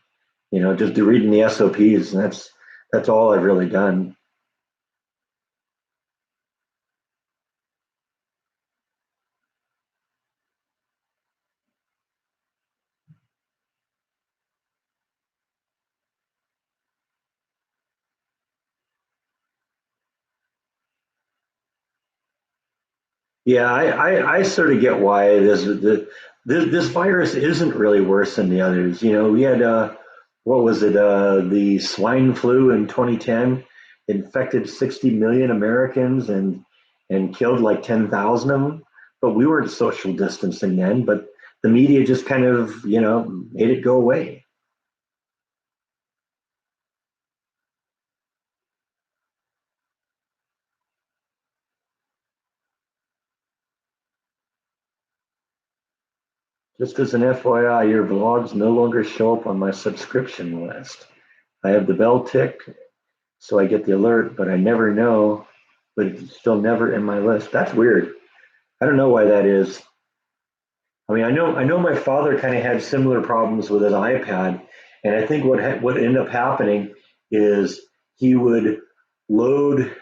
Just reading the SOPs, and that's all I've really done. Yeah, I sort of get why this virus isn't really worse than the others. We had what was it? The swine flu in 2010 infected 60 million Americans and killed like 10,000 of them. But we weren't social distancing then. But the media just kind of made it go away. Just as an FYI, your vlogs no longer show up on my subscription list. I have the bell tick, so I get the alert, but I never know, but it's still never in my list. That's weird. I don't know why that is. I mean, I know my father kind of had similar problems with his iPad, and I think what ended up happening is he would load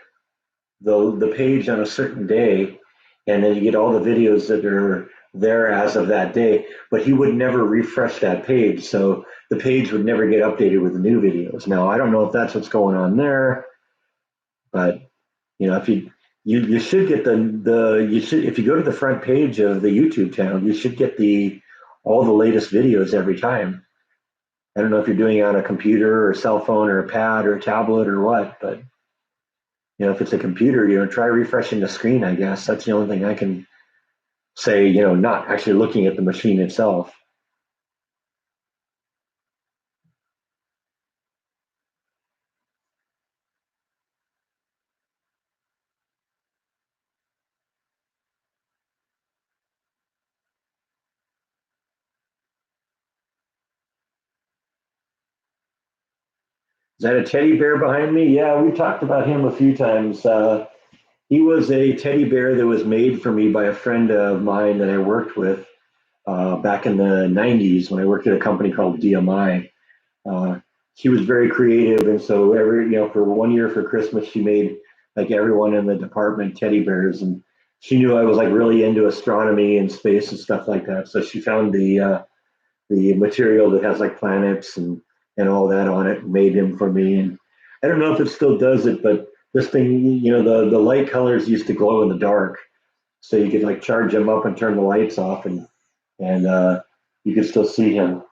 the page on a certain day, and then you get all the videos that are there as of that day, but he would never refresh that page, so the page would never get updated with the new videos. Now, I don't know if that's what's going on there, but if you should get the you should if you go to the front page of the YouTube channel, you should get the all the latest videos every time. I don't know if you're doing it on a computer or a cell phone or a pad or a tablet or what, but if it's a computer, try refreshing the screen, I guess. That's the only thing I can say, not actually looking at the machine itself. Is that a teddy bear behind me? Yeah, we talked about him a few times. He was a teddy bear that was made for me by a friend of mine that I worked with back in the 90s when I worked at a company called DMI. Uh, she was very creative, and so for one year for Christmas, she made like everyone in the department teddy bears, and she knew I was like really into astronomy and space and stuff like that. So she found the material that has like planets and all that on it, and made him for me. And I don't know if it still does it, but this thing, the light colors used to glow in the dark, so you could like charge him up and turn the lights off, and you could still see him.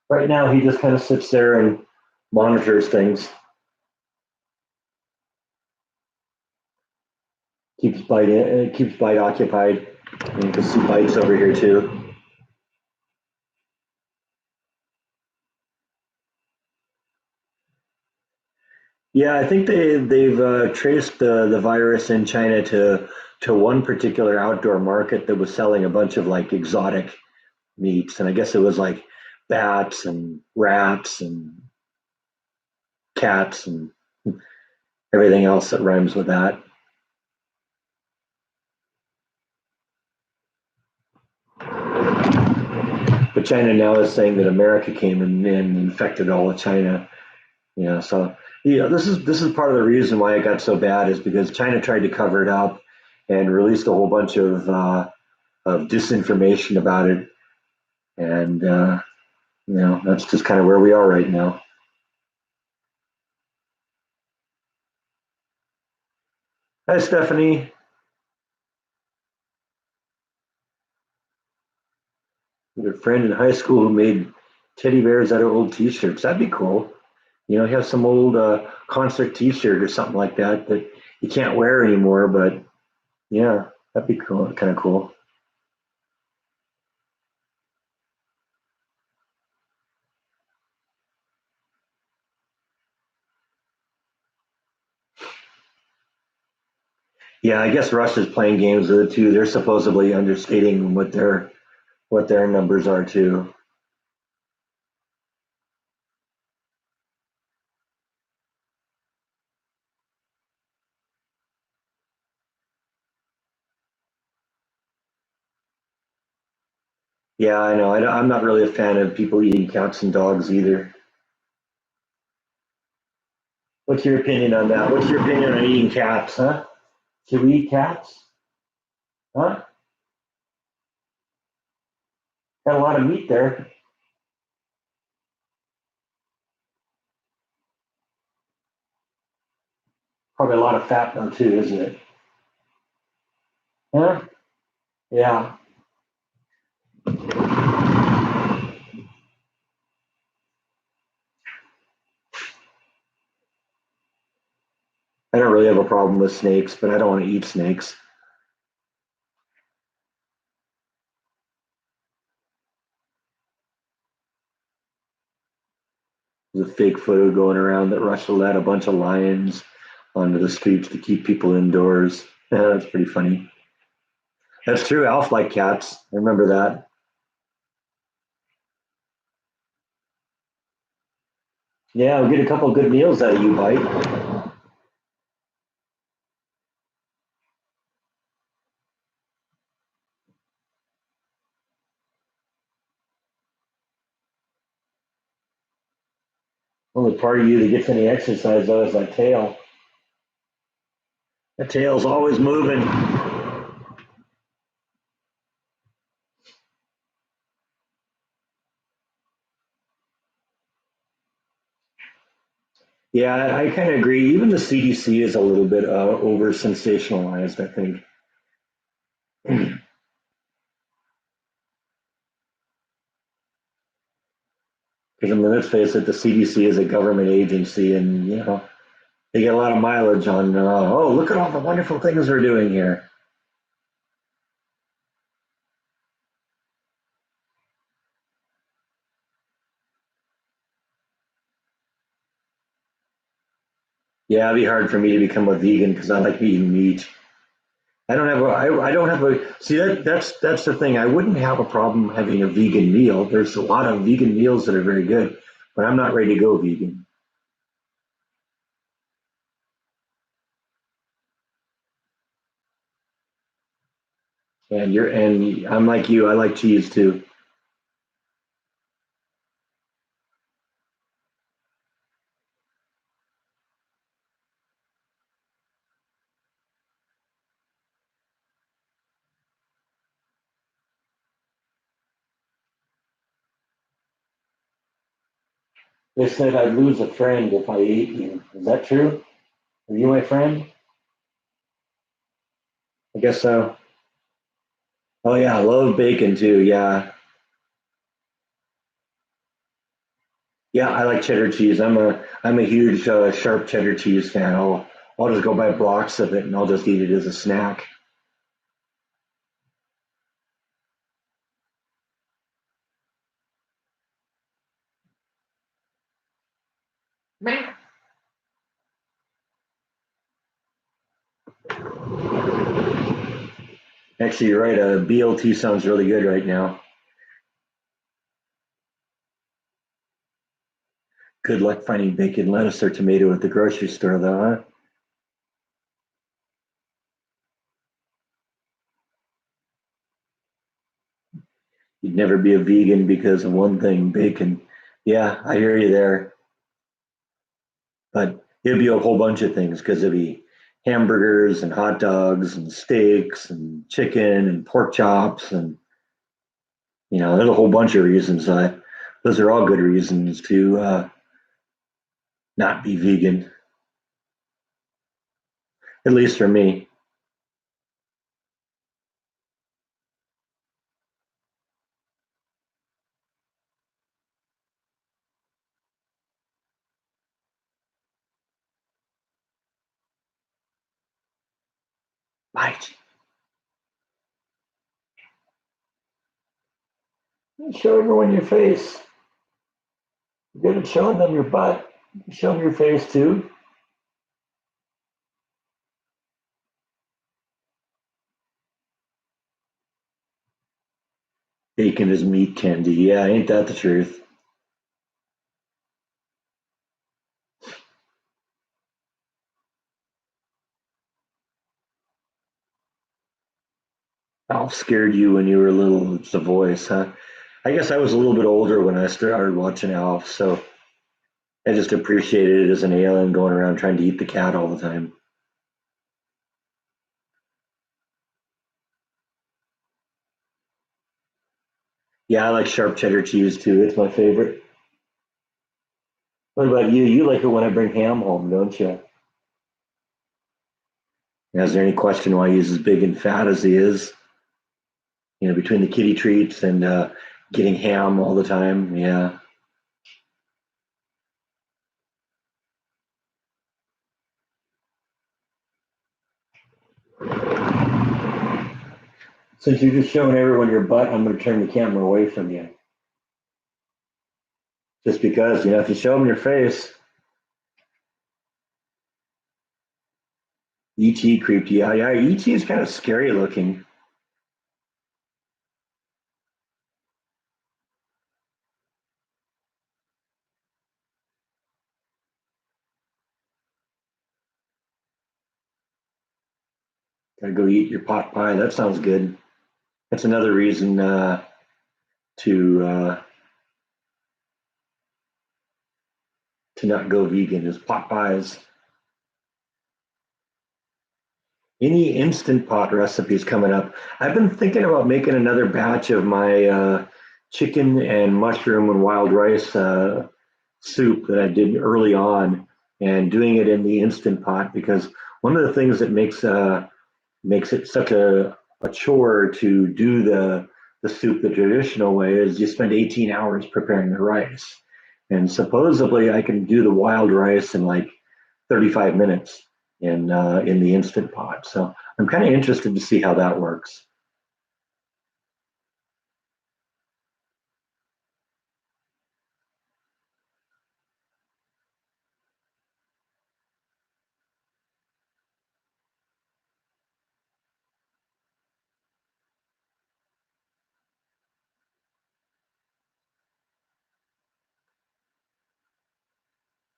Right now, he just kind of sits there and monitors things, keeps Bite occupied. And you can see Bite's over here too. Yeah, I think they've traced the virus in China to one particular outdoor market that was selling a bunch of like exotic meats, and I guess it was like bats and rats and cats and everything else that rhymes with that. But China now is saying that America came and infected all of China. So this is part of the reason why it got so bad is because China tried to cover it up, and released a whole bunch of disinformation about it. And that's just kind of where we are right now. Hi, Stephanie. We had a friend in high school who made teddy bears out of old T-shirts. That'd be cool. You have some old concert T-shirt or something like that that you can't wear anymore. But yeah, that'd be cool. Kind of cool. Yeah, I guess Russia's playing games with it too. They're supposedly understating what their numbers are too. Yeah, I know. I'm not really a fan of people eating cats and dogs either. What's your opinion on that? What's your opinion on eating cats, huh? Should we eat cats? Huh? Got a lot of meat there. Probably a lot of fat though too, isn't it? Huh? Yeah. I don't really have a problem with snakes, but I don't want to eat snakes. There's a fake photo going around that Russia let a bunch of lions onto the streets to keep people indoors. Yeah, that's pretty funny. That's true. Alf liked cats. I remember that. Yeah, we'll get a couple of good meals out of you, Bite. Only part of you that gets any exercise though is that tail. That tail's always moving. Yeah, I kind of agree. Even the CDC is a little bit over sensationalized, I think. Because I mean, let's face it, the CDC is a government agency, and they get a lot of mileage on. Oh, look at all the wonderful things they're doing here. Yeah, it'd be hard for me to become a vegan because I like eating meat. I don't have a see that's the thing. I wouldn't have a problem having a vegan meal. There's a lot of vegan meals that are very good, but I'm not ready to go vegan. And I'm like you. I like cheese too. They said I'd lose a friend if I ate you. Is that true? Are you my friend? I guess so. Oh yeah, I love bacon too. Yeah, yeah, I like cheddar cheese. I'm a huge sharp cheddar cheese fan. I'll just go buy blocks of it and I'll just eat it as a snack. Actually, you're right. BLT sounds really good right now. Good luck finding bacon, lettuce, or tomato at the grocery store, though, huh? You'd never be a vegan because of one thing, bacon. Yeah, I hear you there. But it'd be a whole bunch of things because it'd be hamburgers and hot dogs and steaks and chicken and pork chops and there's a whole bunch of reasons. Those are all good reasons to not be vegan, at least for me. Right. Show everyone your face. You good at showing them your butt. Show them your face too. Bacon is meat candy. Yeah, ain't that the truth? Alf scared you when you were little. It's the voice, huh? I guess I was a little bit older when I started watching Alf, so I just appreciated it as an alien going around trying to eat the cat all the time. Yeah, I like sharp cheddar cheese too. It's my favorite. What about you? You like it when I bring ham home, don't you? Is there any question why he's as big and fat as he is? Between the kitty treats and getting ham all the time. Yeah. Since you're just showing everyone your butt, I'm going to turn the camera away from you. Just because, if you show them your face, ET creeped you out. Yeah, ET is kind of scary looking. Gotta go eat your pot pie. That sounds good. That's another reason to to not go vegan is pot pies. Any instant pot recipes coming up? I've been thinking about making another batch of my chicken and mushroom and wild rice soup that I did early on, and doing it in the instant pot because one of the things that makes it such a chore to do the soup the traditional way is you spend 18 hours preparing the rice, and supposedly I can do the wild rice in like 35 minutes in the instant pot. So I'm kind of interested to see how that works.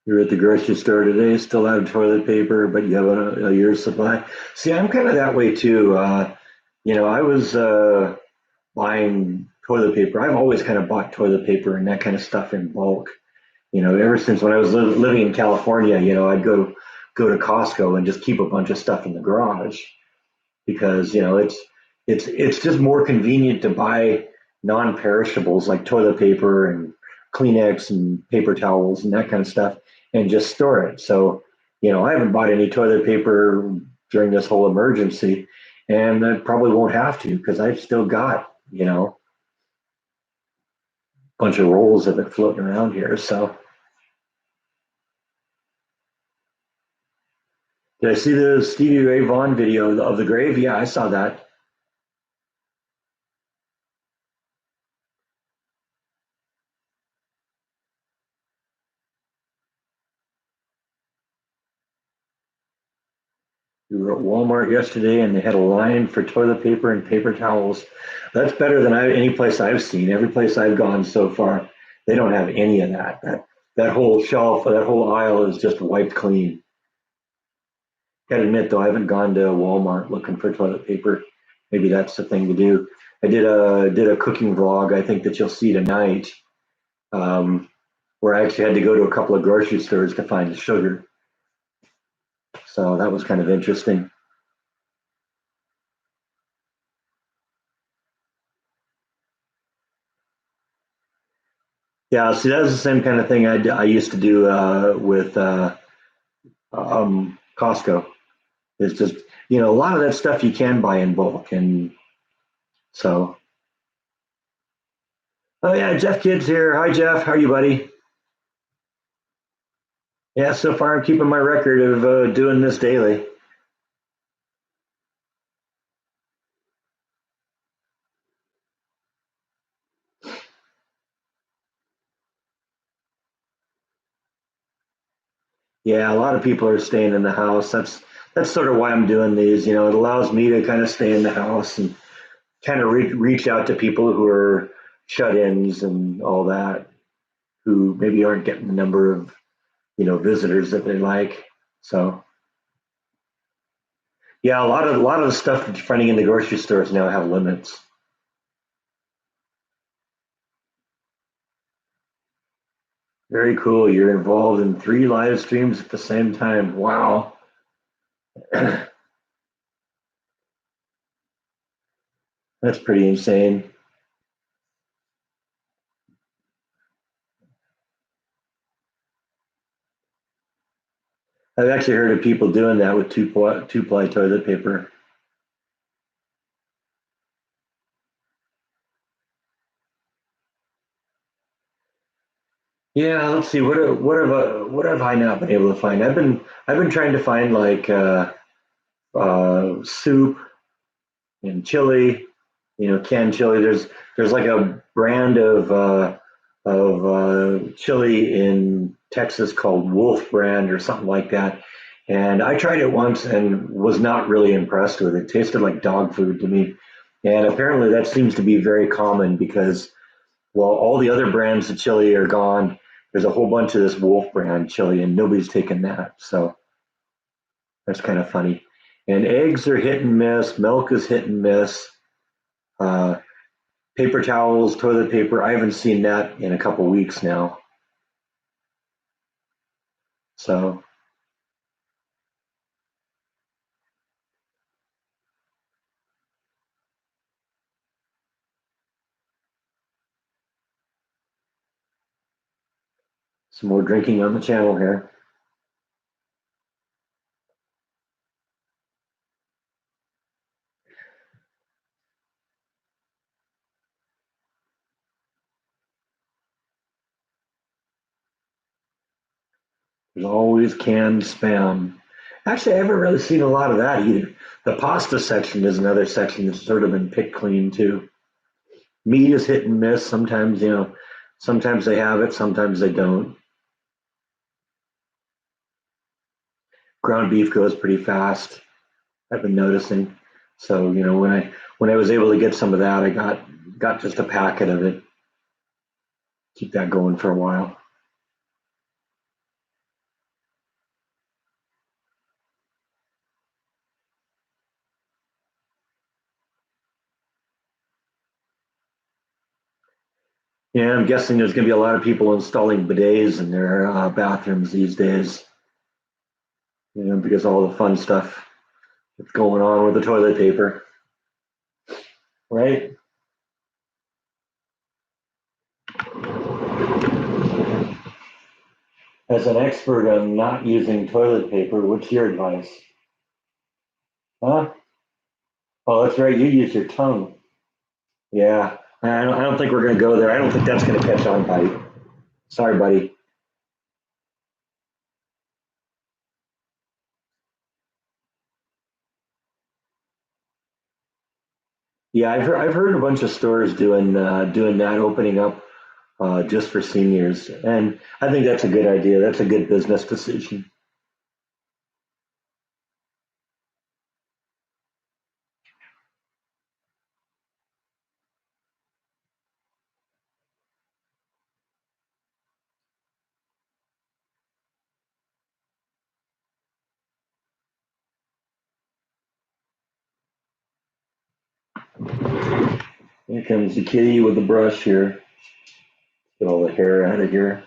You're at the grocery store today, still have toilet paper, but you have a year's supply. See, I'm kind of that way too. I was buying toilet paper. I've always kind of bought toilet paper and that kind of stuff in bulk. Ever since when I was living in California, I'd go to Costco and just keep a bunch of stuff in the garage because it's just more convenient to buy non-perishables like toilet paper and Kleenex and paper towels and that kind of stuff and just store it. So, I haven't bought any toilet paper during this whole emergency, and I probably won't have to because I've still got, a bunch of rolls of it floating around here. So, did I see the Stevie Ray Vaughan video of the grave? Yeah, I saw that. We were at Walmart yesterday and they had a line for toilet paper and paper towels. That's better than any place I've seen. Every place I've gone so far, they don't have any of that. That whole shelf, that whole aisle is just wiped clean. Gotta admit though, I haven't gone to Walmart looking for toilet paper. Maybe that's the thing to do. I did a cooking vlog. I think that you'll see tonight, um, where I actually had to go to a couple of grocery stores to find the sugar. So that was kind of interesting. Yeah, see, that was the same kind of thing I used to do with Costco. It's just, a lot of that stuff you can buy in bulk. And so, oh yeah, Jeff Kidd's here. Hi, Jeff. How are you, buddy? Yeah, so far I'm keeping my record of doing this daily. Yeah, a lot of people are staying in the house. That's sort of why I'm doing these. It allows me to kind of stay in the house and kind of reach out to people who are shut-ins and all that, who maybe aren't getting the number of visitors that they like. So yeah, a lot of the stuff that you're finding in the grocery stores now have limits. Very cool. You're involved in 3 live streams at the same time. Wow. That's pretty insane. I've actually heard of people doing that with two-ply toilet paper. Yeah, let's see. What have I not been able to find? I've been trying to find like soup and chili, canned chili. There's like a brand of chili in Texas called Wolf Brand or something like that. And I tried it once and was not really impressed with it. It tasted like dog food to me. And apparently that seems to be very common because, well, all the other brands of chili are gone. There's a whole bunch of this Wolf Brand chili, and nobody's taken that. So that's kind of funny. And eggs are hit and miss. Milk is hit and miss. Uh, Paper towels, toilet paper. I haven't seen that in a couple weeks now. So some more drinking on the channel here. There's always canned spam. Actually, I haven't really seen a lot of that either. The pasta section is another section that's sort of been picked clean too. Meat is hit and miss. Sometimes, sometimes they have it, sometimes they don't. Ground beef goes pretty fast. I've been noticing. So, when I was able to get some of that, I got just a packet of it. Keep that going for a while. Yeah, I'm guessing there's going to be a lot of people installing bidets in their bathrooms these days, because all the fun stuff that's going on with the toilet paper, right? As an expert on not using toilet paper, what's your advice? Huh? Oh, that's right. You use your tongue. Yeah. I don't think we're going to go there. I don't think that's going to catch on, buddy. Sorry, buddy. Yeah, I've heard a bunch of stores doing that, opening up just for seniors, and I think that's a good idea. That's a good business decision. Here comes the kitty with the brush here. Get all the hair out of here.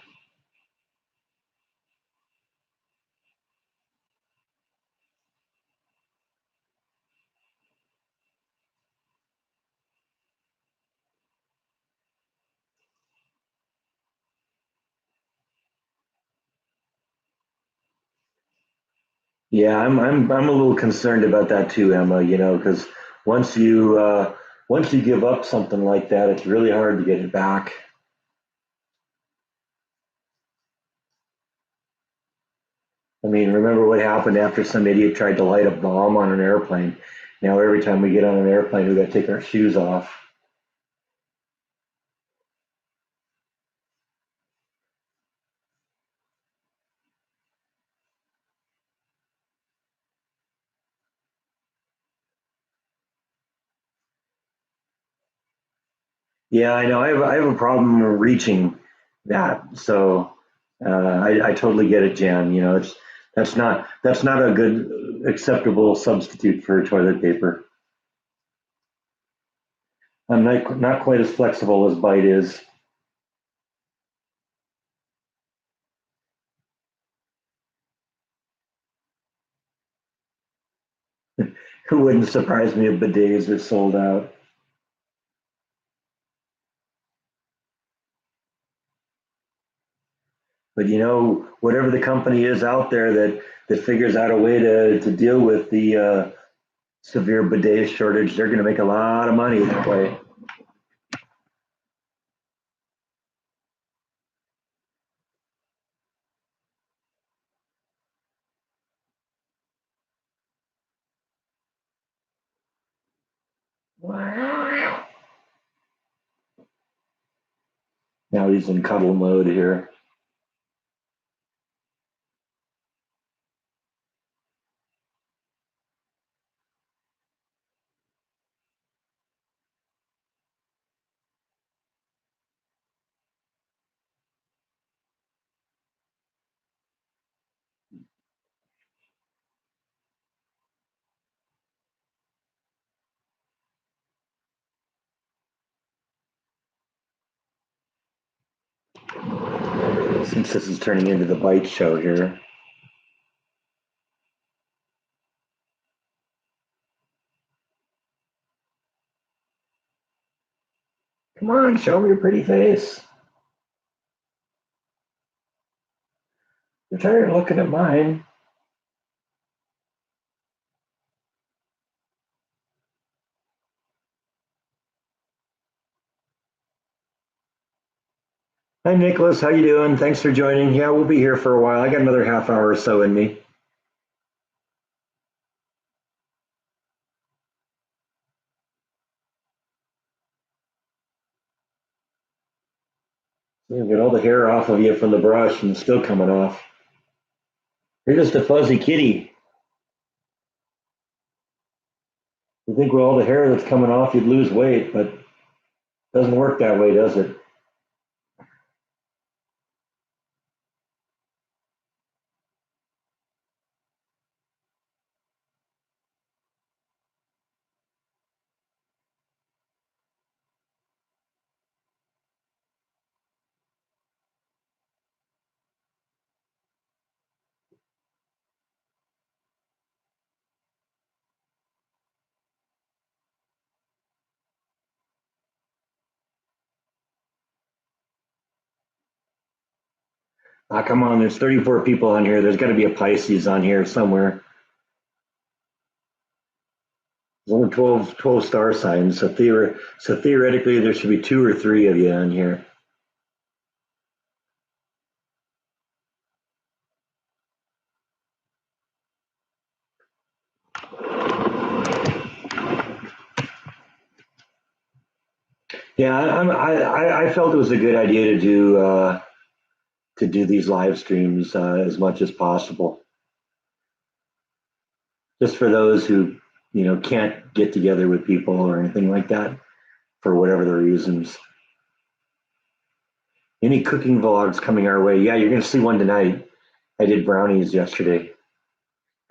Yeah, I'm a little concerned about that too, Emma. Because once you once you give up something like that, it's really hard to get it back. I mean, remember what happened after some idiot tried to light a bomb on an airplane? Now every time we get on an airplane, we got to take our shoes off. Yeah, I know. I have a problem reaching that. So I totally get it, Jan. That's not a good acceptable substitute for toilet paper. I'm not quite as flexible as Bite is. It wouldn't surprise me if bidets are sold out. But whatever the company is out there that figures out a way to deal with the severe bidet shortage, they're going to make a lot of money that way. Now he's in cuddle mode here. Since this is turning into the Bite show here. Come on, show me your pretty face. You're tired of looking at mine. Hi, Nicholas. How you doing? Thanks for joining. Yeah, we'll be here for a while. I got another half hour or so in me. You get all the hair off of you from the brush and it's still coming off. You're just a fuzzy kitty. You think with all the hair that's coming off, you'd lose weight, but it doesn't work that way, does it? Ah, come on, there's 34 people on here. There's got to be a Pisces on here somewhere. There's only 12 star signs, so theoretically there should be two or three of you on here. Yeah, I felt it was a good idea to do these live streams as much as possible, just for those who can't get together with people or anything like that for whatever the reasons. Any cooking vlogs coming our way? Yeah, you're going to see one tonight. I did brownies yesterday.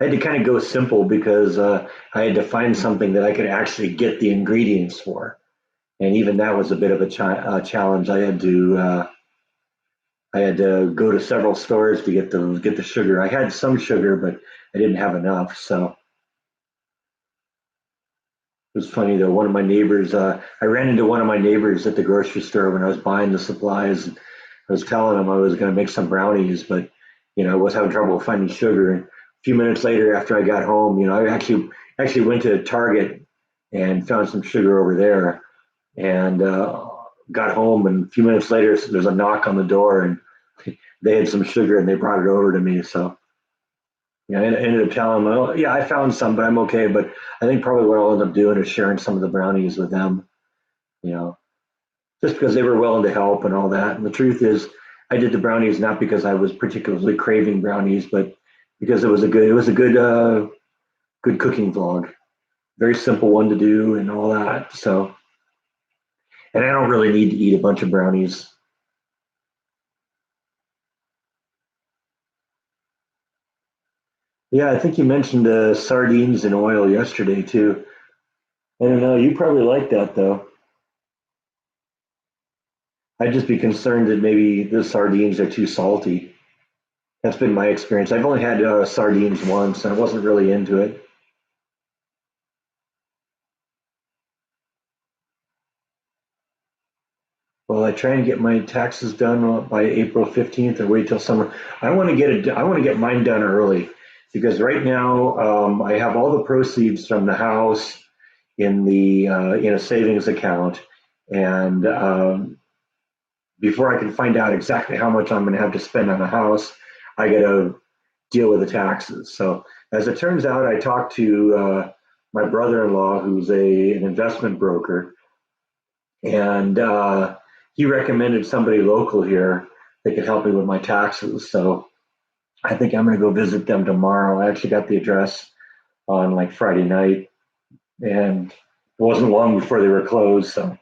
I had to kind of go simple because I had to find something that I could actually get the ingredients for, and even that was a bit of a challenge. I had to go to several stores to get the sugar. I had some sugar, but I didn't have enough. So it was funny though. I ran into one of my neighbors at the grocery store when I was buying the supplies. I was telling him I was going to make some brownies, but I was having trouble finding sugar. few minutes later after I got home, I actually went to Target and found some sugar over there, and got home, and a few minutes later there's a knock on the door, and they had some sugar and they brought it over to me. So I ended up telling them, oh, yeah, I found some, but I'm okay. But I think probably what I'll end up doing is sharing some of the brownies with them, you know, just because they were willing to help and all that. And the truth is, I did the brownies not because I was particularly craving brownies, but because it was a good cooking vlog. Very simple one to do and all that. So, and I don't really need to eat a bunch of brownies. Yeah, I think you mentioned sardines and oil yesterday too. I don't know. You probably like that though. I'd just be concerned that maybe the sardines are too salty. That's been my experience. I've only had sardines once, and I wasn't really into it. Well, I try and get my taxes done by April 15th, or wait till summer. I want to get it. I want to get mine done early because right now I have all the proceeds from the house in a savings account, and before I can find out exactly how much I'm going to have to spend on the house, I got to deal with the taxes. So as it turns out, I talked to my brother-in-law, who's an investment broker, and he recommended somebody local here that could help me with my taxes. So I think I'm going to go visit them tomorrow. I actually got the address on like Friday night, and it wasn't long before they were closed. So,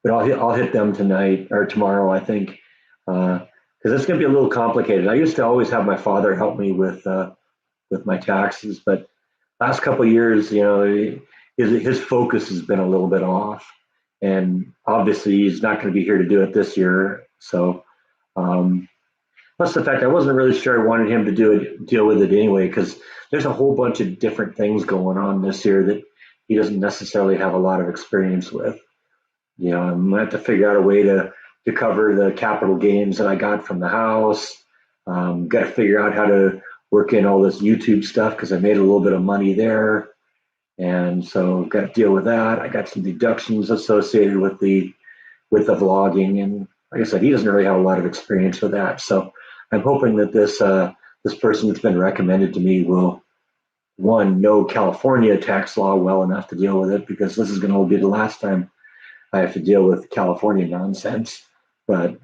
but I'll hit them tonight or tomorrow, I think, because it's going to be a little complicated. I used to always have my father help me with my taxes, but last couple of years, his focus has been a little bit off, and obviously he's not going to be here to do it this year. So, um, plus the fact I wasn't really sure I wanted him to deal with it anyway, because there's a whole bunch of different things going on this year that he doesn't necessarily have a lot of experience with. I'm gonna have to figure out a way to cover the capital gains that I got from the house. Got to figure out how to work in all this YouTube stuff because I made a little bit of money there, and so got to deal with that. I got some deductions associated with the vlogging, and like I said, he doesn't really have a lot of experience with that. So I'm hoping that this person that's been recommended to me will one know California tax law well enough to deal with it, because this is going to be the last time I have to deal with California nonsense. But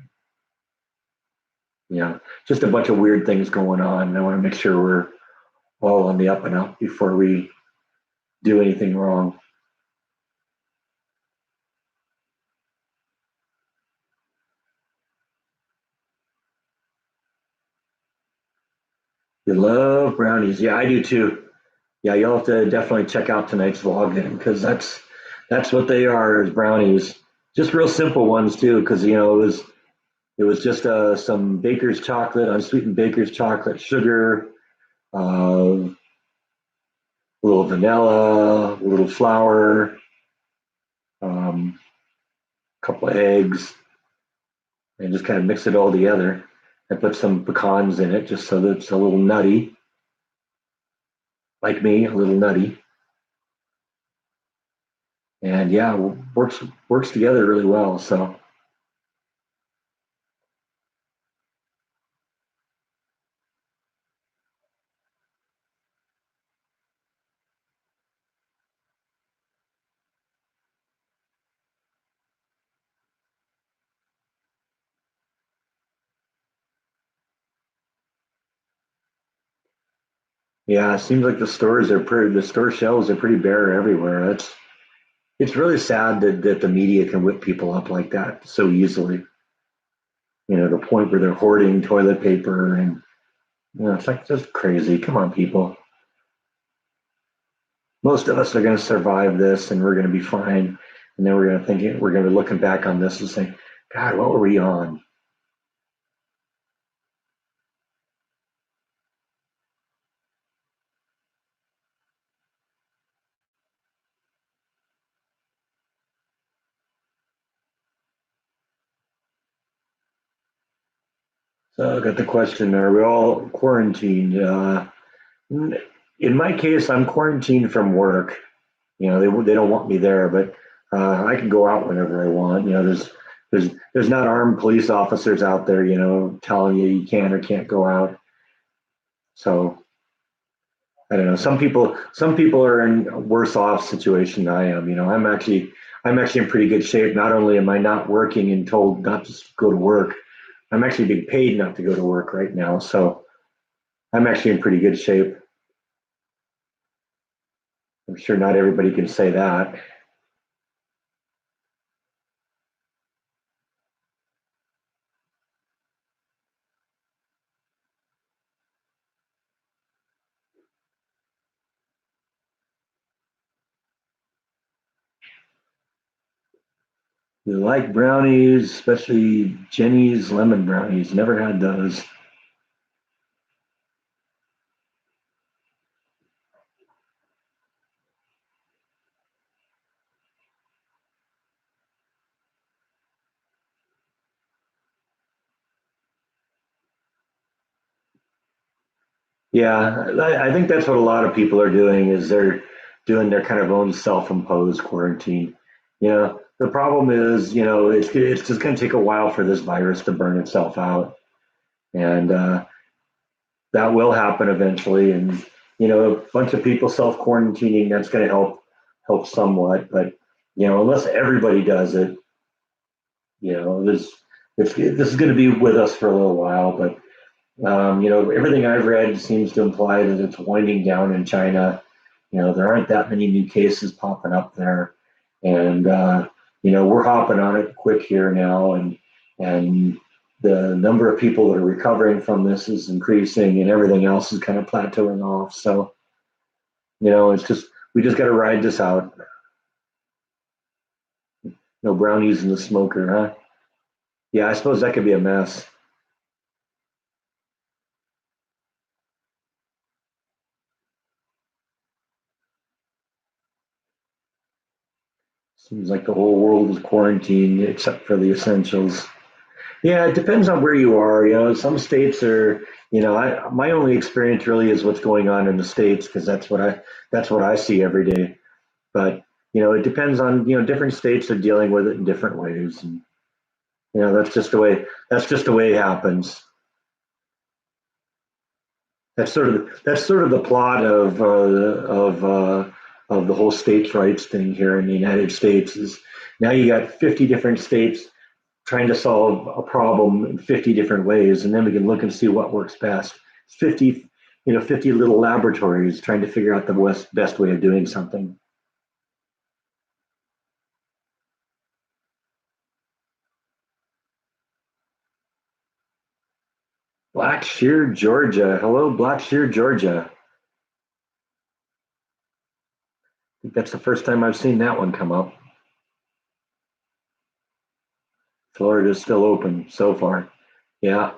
just a bunch of weird things going on, and I want to make sure we're all on the up and up before we do anything wrong. You love brownies, yeah, I do too. Yeah, you'll have to definitely check out tonight's vlog then, because that's what they are, is brownies. Just real simple ones too, because it was just some baker's chocolate, unsweetened baker's chocolate, sugar, a little vanilla, a little flour, a couple of eggs, and just kind of mix it all together. I put some pecans in it just so that it's a little nutty, like me, a little nutty. And yeah, works together really well. Yeah, it seems like the store shelves are pretty bare everywhere. It's really sad that the media can whip people up like that so easily. The point where they're hoarding toilet paper, and it's like just crazy. Come on, people. Most of us are going to survive this, and we're going to be fine. And then we're going to be looking back on this and saying, God, what were we on? So I got the question: are we all quarantined? In my case, I'm quarantined from work. They don't want me there, but I can go out whenever I want. There's not armed police officers out there, telling you can or can't go out. So I don't know. Some people are in a worse off situation than I am. I'm actually in pretty good shape. Not only am I not working and told not to go to work, I'm actually being paid not to go to work right now. So I'm actually in pretty good shape. I'm sure not everybody can say that. You like brownies, especially Jenny's lemon brownies. Never had those. Yeah, I think that's what a lot of people are doing is they're doing their kind of own self-imposed quarantine. The problem is, it's just going to take a while for this virus to burn itself out, and that will happen eventually. And a bunch of people self-quarantining, that's going to help somewhat. But unless everybody does it, this this is going to be with us for a little while. But everything I've read seems to imply that it's winding down in China. There aren't that many new cases popping up there, and we're hopping on it quick here now, and the number of people that are recovering from this is increasing, and everything else is kind of plateauing off. So it's just we just got to ride this out. No brownies in the smoker, huh? Yeah, I suppose that could be a mess. Seems like the whole world is quarantined except for the essentials. Yeah, it depends on where you are. Some states are. My only experience really is what's going on in the states because that's what I see every day. But it depends on different states are dealing with it in different ways, and that's just the way it happens. That's sort of the plot of the whole states' rights thing here in the United States. Is now you got 50 different states trying to solve a problem in 50 different ways, and then we can look and see what works best. 50 little laboratories trying to figure out the best way of doing something. Blackshear, Georgia. Hello, Blackshear, Georgia. I think that's the first time I've seen that one come up. Florida's still open so far. Yeah.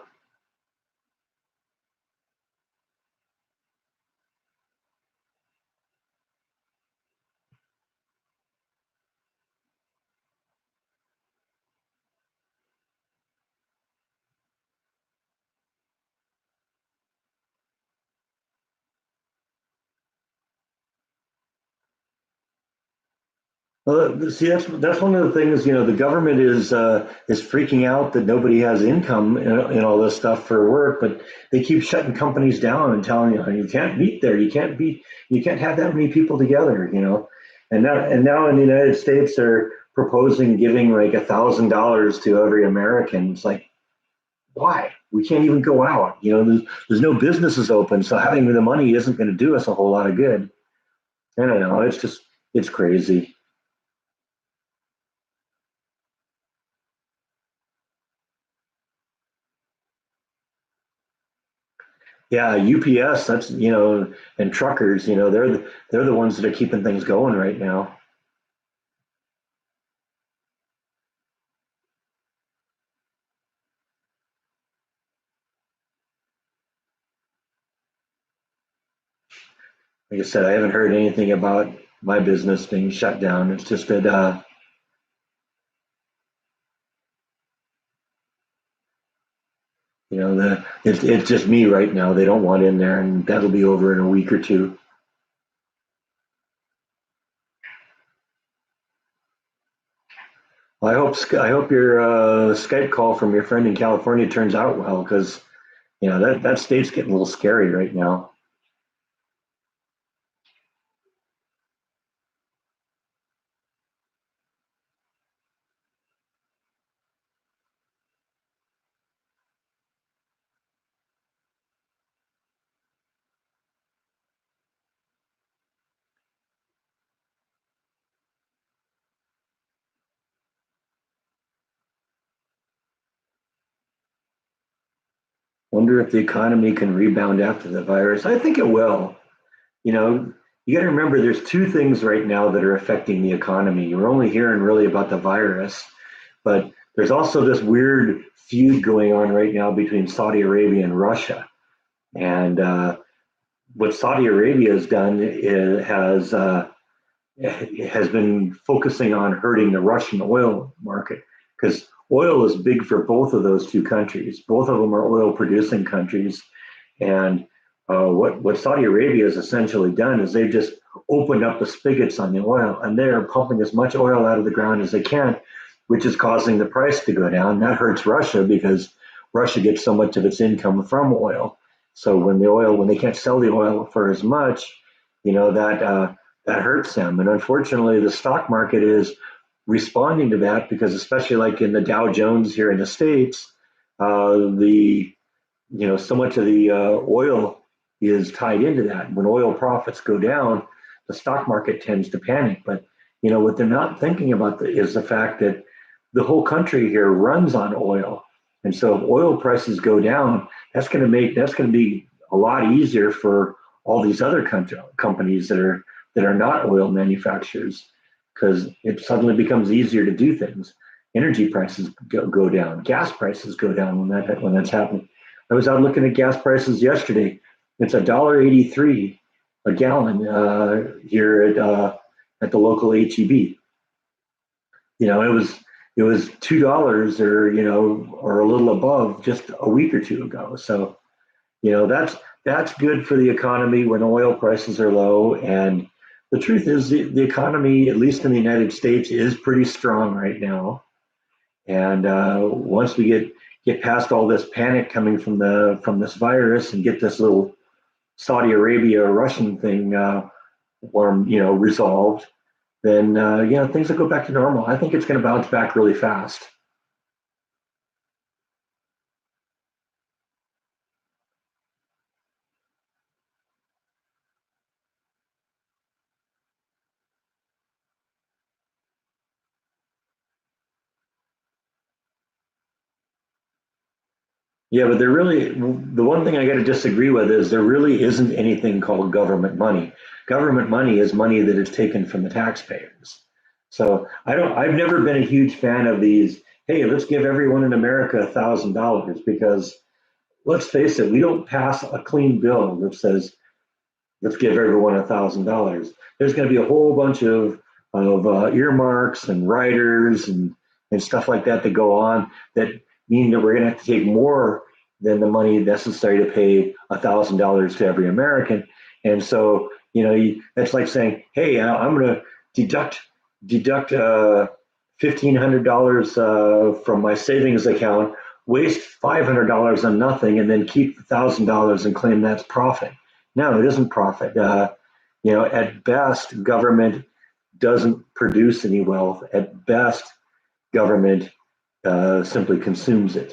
Well, see, that's one of the things. The government is freaking out that nobody has income and all this stuff for work, but they keep shutting companies down and telling you can't meet there, you can't have that many people together. And now in the United States they're proposing giving like $1,000 to every American. It's like why? We can't even go out. There's no businesses open, so having the money isn't going to do us a whole lot of good. I don't know. It's crazy. Yeah, UPS, that's, and truckers, they're the ones that are keeping things going right now. Like I said, I haven't heard anything about my business being shut down. It's just that, the It's just me right now. They don't want in there, and that'll be over in a week or two. Well, I hope your Skype call from your friend in California turns out well, because that state's getting a little scary right now. Wonder if the economy can rebound after the virus. I think it will. You know, you got to remember there's two things right now that are affecting the economy. You're only hearing really about the virus, but there's also this weird feud going on right now between Saudi Arabia and Russia. And what Saudi Arabia has done is, has been focusing on hurting the Russian oil market, because oil is big for both of those two countries. Both of them are oil producing countries. And what Saudi Arabia has essentially done is they've just opened up the spigots on the oil, and they're pumping as much oil out of the ground as they can, which is causing the price to go down. That hurts Russia because Russia gets so much of its income from oil. So when they can't sell the oil for as much, that hurts them. And unfortunately, the stock market is responding to that, because especially like in the Dow Jones here in the States, the so much of the oil is tied into that. When oil profits go down, the stock market tends to panic. But what they're not thinking about is the fact that the whole country here runs on oil, and so if oil prices go down, that's going to be a lot easier for all these other companies that are not oil manufacturers, because it suddenly becomes easier to do things. Energy prices go down, gas prices go down when that's happening. I was out looking at gas prices yesterday. It's $1.83 a gallon here at the local HEB. It was $2, or a little above just a week or two ago. So that's good for the economy when oil prices are low. And the truth is, the economy, at least in the United States, is pretty strong right now. And once we get past all this panic coming from this virus, and get this little Saudi Arabia Russian thing resolved, then things will go back to normal. I think it's going to bounce back really fast. Yeah, but the one thing I got to disagree with is there really isn't anything called government money. Government money is money that is taken from the taxpayers. So I've never been a huge fan of these. Hey, let's give everyone in America $1,000, because let's face it, we don't pass a clean bill that says let's give everyone $1,000. There's going to be a whole bunch of earmarks and riders and stuff like that go on, that mean that we're going to have to take more than the money necessary to pay $1,000 to every American. And so that's like saying, hey, I'm going to deduct $1,500 from my savings account, waste $500 on nothing, and then keep $1,000 and claim that's profit. No, it isn't profit. At best, government doesn't produce any wealth. At best, government simply consumes it.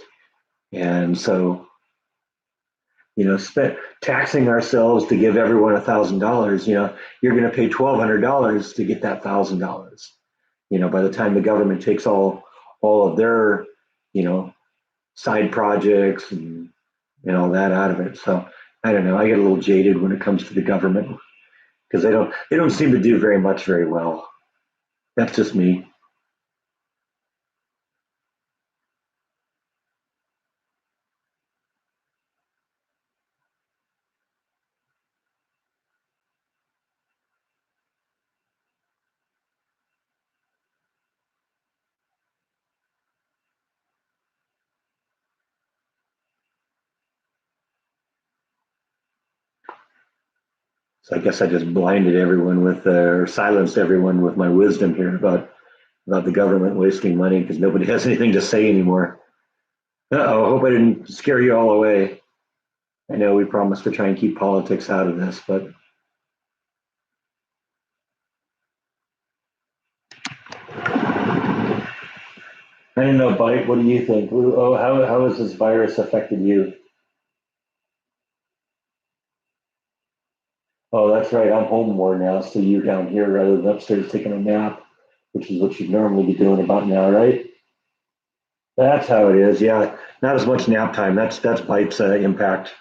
And so, taxing ourselves to give everyone $1,000, you're going to pay $1,200 to get that $1,000. By the time the government takes all of their, you know, side projects and all that out of it. So I don't know. I get a little jaded when it comes to the government, because they don't seem to do very much very well. That's just me. So I guess I just blinded everyone with, or silenced everyone with my wisdom here about the government wasting money because nobody has anything to say anymore. Uh-oh, hope I didn't scare you all away. I know we promised to try and keep politics out of this, but I don't know, Bite, what do you think? Oh, how has this virus affected you? Oh, that's right. I'm home more now, so you're down here rather than upstairs taking a nap, which is what you'd normally be doing about now, right? That's how it is. Yeah, not as much nap time. That's Bite's impact.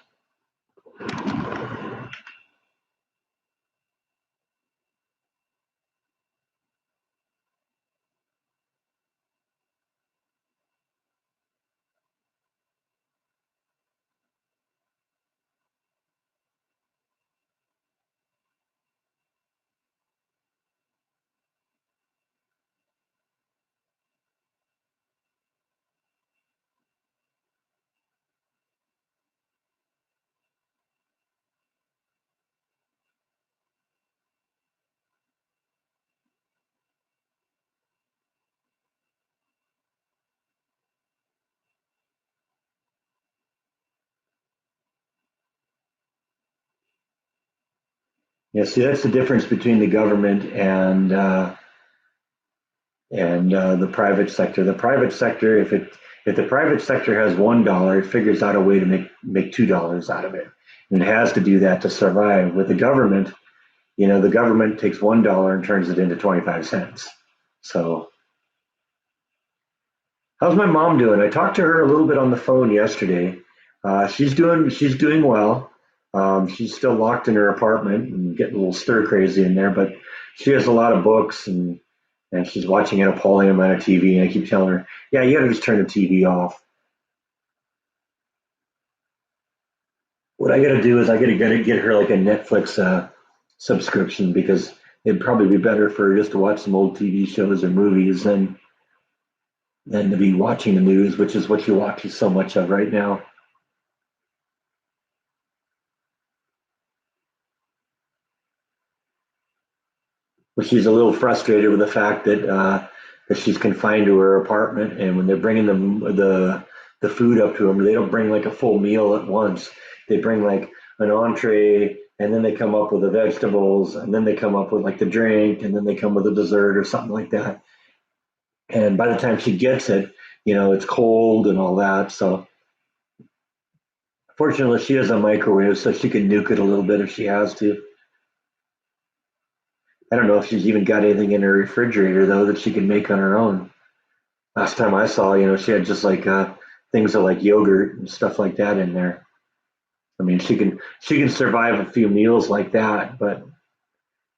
Yeah, see, that's the difference between the government and the private sector. The private sector, if the private sector has $1, it figures out a way to make $2 out of it, and it has to do that to survive. With the government, the government takes $1 and turns it into 25 cents. So, how's my mom doing? I talked to her a little bit on the phone yesterday. She's doing well. She's still locked in her apartment and getting a little stir crazy in there, but she has a lot of books and she's watching an appalling amount of TV. And I keep telling her, yeah, you got to just turn the TV off. What I got to do is I got to get her like a Netflix subscription because it'd probably be better for her just to watch some old TV shows or movies than to be watching the news, which is what she watches so much of right now. But she's a little frustrated with the fact that she's confined to her apartment, and when they're bringing the food up to them, they don't bring like a full meal at once. They bring like an entree, and then they come up with the vegetables, and then they come up with like the drink, and then they come with a dessert or something like that. And by the time she gets it, it's cold and all that. So fortunately, she has a microwave, so she can nuke it a little bit if she has to. I don't know if she's even got anything in her refrigerator though that she can make on her own. Last time I saw, she had just like things of like yogurt and stuff like that in there. I mean, she can survive a few meals like that, but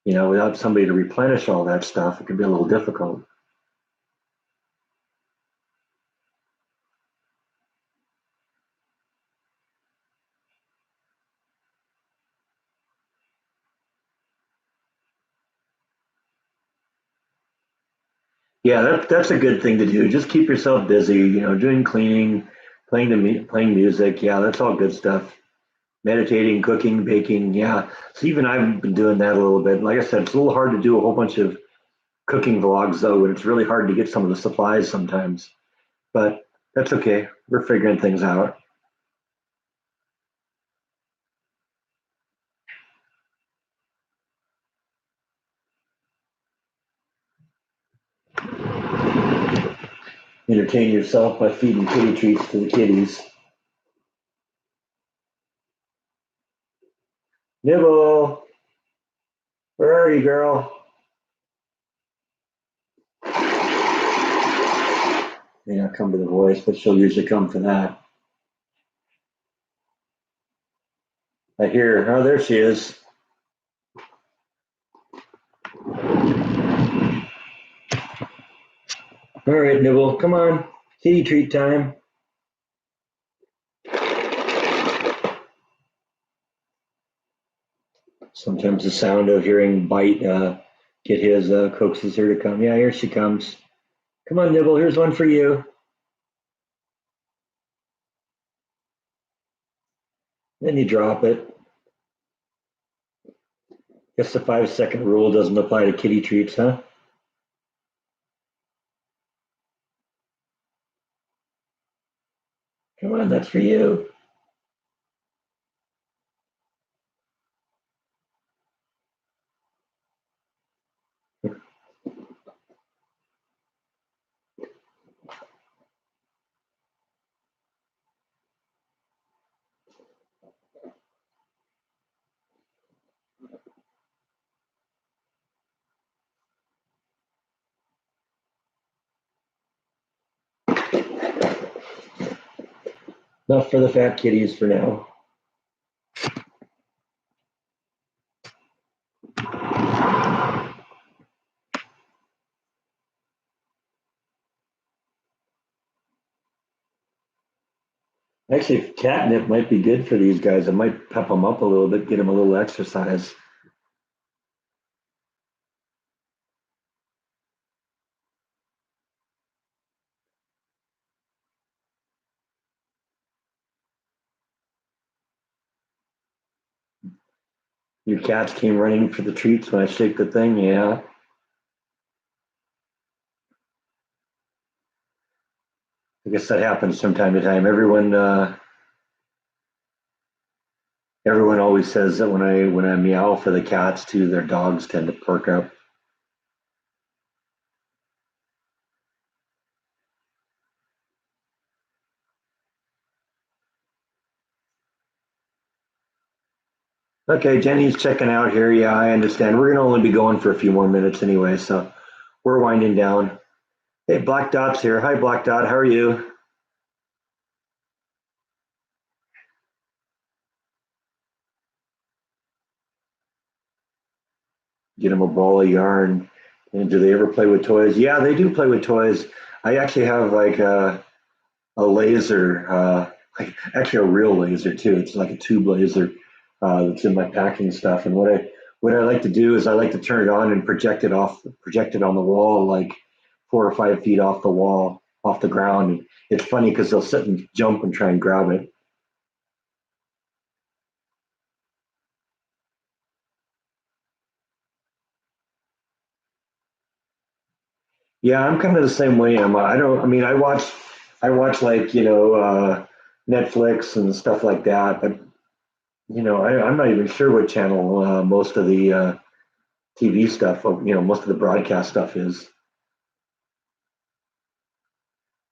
without somebody to replenish all that stuff, it could be a little difficult. Yeah, that's a good thing to do. Just keep yourself busy, doing cleaning, playing music. Yeah, that's all good stuff. Meditating, cooking, baking. Yeah. So even I've been doing that a little bit. Like I said, it's a little hard to do a whole bunch of cooking vlogs though, and it's really hard to get some of the supplies sometimes. But that's okay. We're figuring things out. Entertain yourself by feeding kitty treats to the kitties. Nibble, where are you, girl? May not come to the voice, but she'll usually come for that. I hear her. Oh, there she is. All right, Nibble, come on. Kitty treat time. Sometimes the sound of hearing Bite get his coaxes her to come. Yeah, here she comes. Come on, Nibble. Here's one for you. Then you drop it. Guess the 5 second rule doesn't apply to kitty treats, huh? Come on, that's for you. Enough for the fat kitties for now. Actually, catnip might be good for these guys. It might pep them up a little bit, get them a little exercise. Your cats came running for the treats when I shake the thing. Yeah, I guess that happens from time to time. Everyone always says that when I meow for the cats too, their dogs tend to perk up. Okay, Jenny's checking out here. Yeah, I understand. We're gonna only be going for a few more minutes anyway, so we're winding down. Hey, Black Dot's here. Hi, Black Dot. How are you? Get them a ball of yarn. And do they ever play with toys? Yeah, they do play with toys. I actually have like a laser, like actually a real laser too. It's like a tube laser that's in my packing stuff. And what I like to do is I like to turn it on and project it on the wall, like 4 or 5 feet off the wall, off the ground. And it's funny because they'll sit and jump and try and grab it. Yeah, I'm kind of the same way. I don't. I mean, I watch like Netflix and stuff like that. But I'm not even sure what channel most of the TV stuff, most of the broadcast stuff is.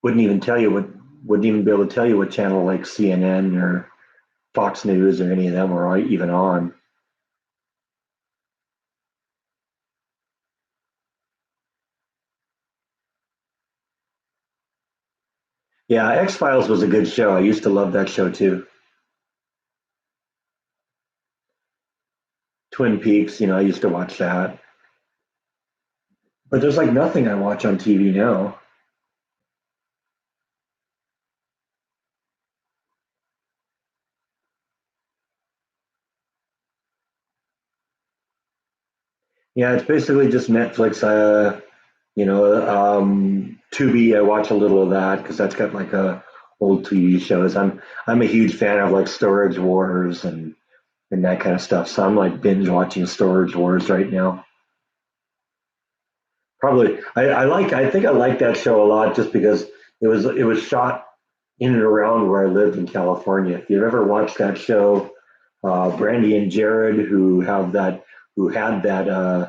Wouldn't even tell you what. Wouldn't even be able to tell you what channel like CNN or Fox News or any of them are even on. Yeah, X Files was a good show. I used to love that show too. Twin Peaks, I used to watch that. But there's like nothing I watch on TV now. Yeah, it's basically just Netflix. Tubi. I watch a little of that because that's got like old TV shows. I'm a huge fan of like Storage Wars and that kind of stuff. So I'm like binge watching Storage Wars right now. Probably, I think I like that show a lot just because it was shot in and around where I lived in California. If you've ever watched that show, Brandy and Jared, who had that uh,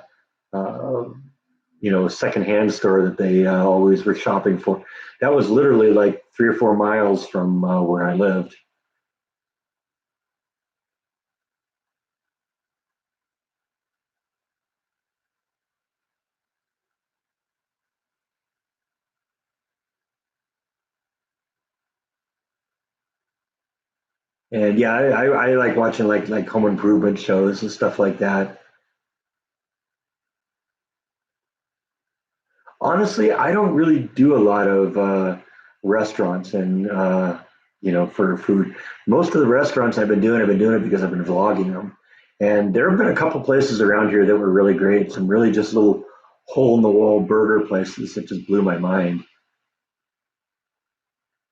secondhand store that they always were shopping for. That was literally like 3 or 4 miles from where I lived. And yeah, I like watching like home improvement shows and stuff like that. Honestly, I don't really do a lot of restaurants and for food. Most of the restaurants I've been doing it because I've been vlogging them. And there have been a couple places around here that were really great. Some really just little hole in the wall burger places that just blew my mind.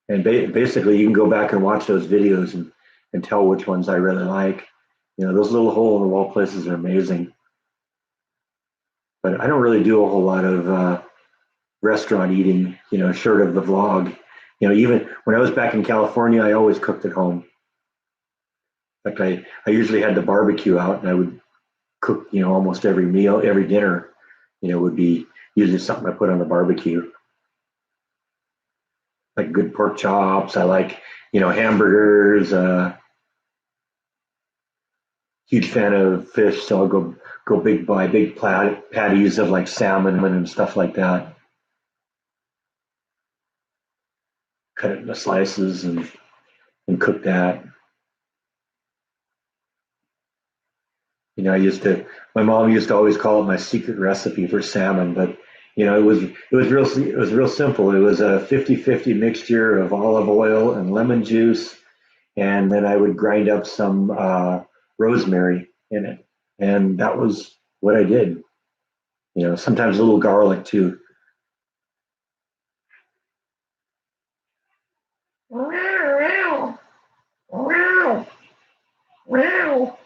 And basically, you can go back and watch those videos and tell which ones I really like. Those little hole in the wall places are amazing. But I don't really do a whole lot of restaurant eating, short of the vlog. Even when I was back in California, I always cooked at home. Like I usually had the barbecue out and I would cook, almost every meal, every dinner, would be usually something I put on the barbecue. Like good pork chops. I like, hamburgers, huge fan of fish. So I'll go buy big patties of like salmon and stuff like that. Cut it into slices and cook that. My mom used to always call it my secret recipe for salmon, but it was real simple. It was a 50-50 mixture of olive oil and lemon juice, and then I would grind up some rosemary in it, and that was what I did. Sometimes a little garlic too. Wow, wow, wow.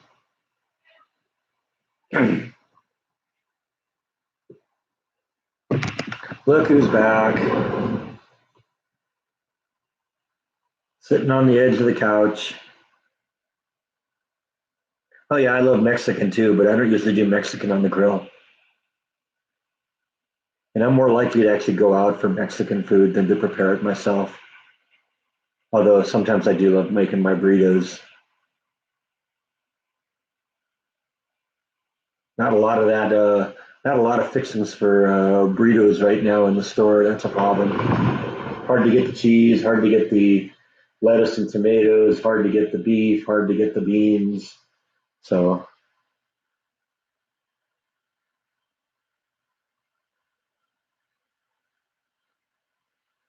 Look who's back, sitting on the edge of the couch. Oh yeah, I love Mexican too, but I don't usually do Mexican on the grill. And I'm more likely to actually go out for Mexican food than to prepare it myself. Although sometimes I do love making my burritos. Not a lot of that. Not a lot of fixings for burritos right now in the store. That's a problem. Hard to get the cheese. Hard to get the lettuce and tomatoes. Hard to get the beef. Hard to get the beans. So,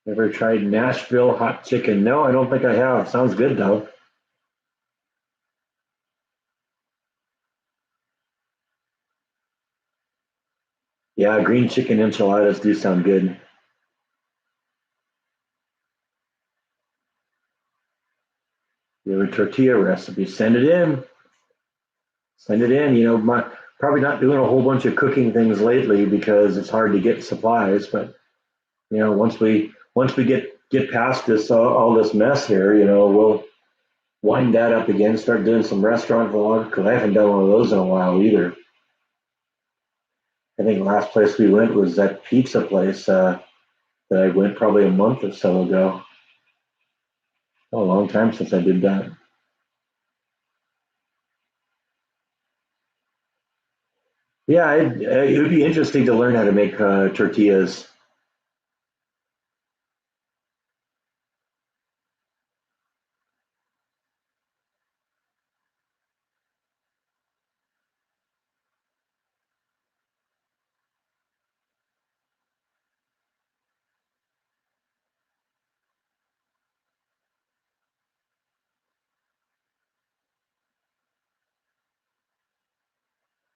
never tried Nashville hot chicken? No, I don't think I have. Sounds good though. Yeah, green chicken enchiladas do sound good. You have a tortilla recipe? Send it in. Send it in. Probably not doing a whole bunch of cooking things lately because it's hard to get supplies. But once we get past this all this mess here, we'll wind that up again. Start doing some restaurant vlogs because I haven't done one of those in a while either. I think the last place we went was that pizza place that I went probably a month or so ago. Oh, a long time since I did that. Yeah, it would be interesting to learn how to make tortillas.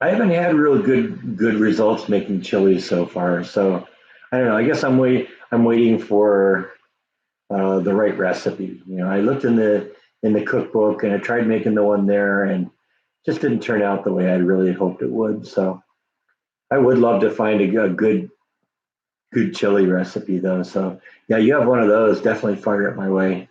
I haven't had real good results making chilies so far. So I don't know. I guess I'm waiting for the right recipe. I looked in the cookbook and I tried making the one there and just didn't turn out the way I really hoped it would. So I would love to find a good chili recipe though. So yeah, you have one of those. Definitely fire it my way.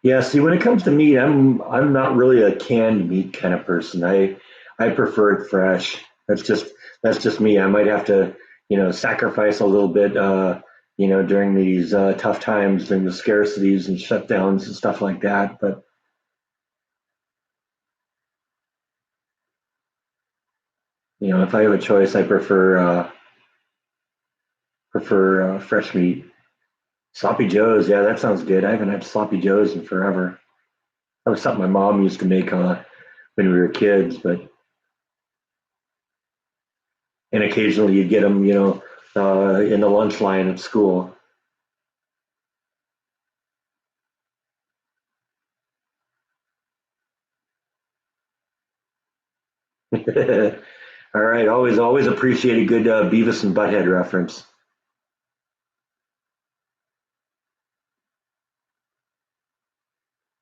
Yeah, see, when it comes to meat, I'm not really a canned meat kind of person. I prefer it fresh. That's just me. I might have to, sacrifice a little bit, during these tough times, during the scarcities and shutdowns and stuff like that. But if I have a choice, I prefer fresh meat. Sloppy Joes, yeah, that sounds good. I haven't had sloppy Joes in forever. That was something my mom used to make when we were kids, but and occasionally you'd get them, in the lunch line at school. All right, always appreciate a good Beavis and Butthead reference.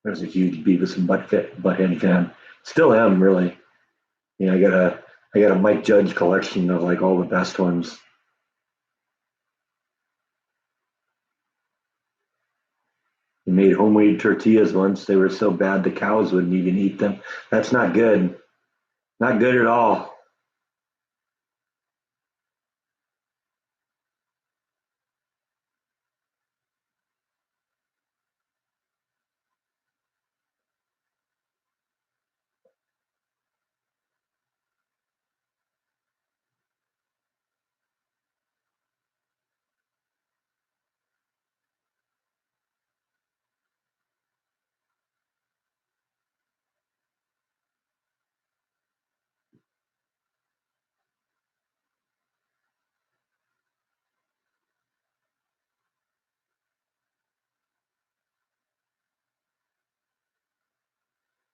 I was a huge Beavis and Butthead fan. Still am, really. Yeah, I got a Mike Judge collection of like all the best ones. He made homemade tortillas once. They were so bad the cows wouldn't even eat them. That's not good. Not good at all.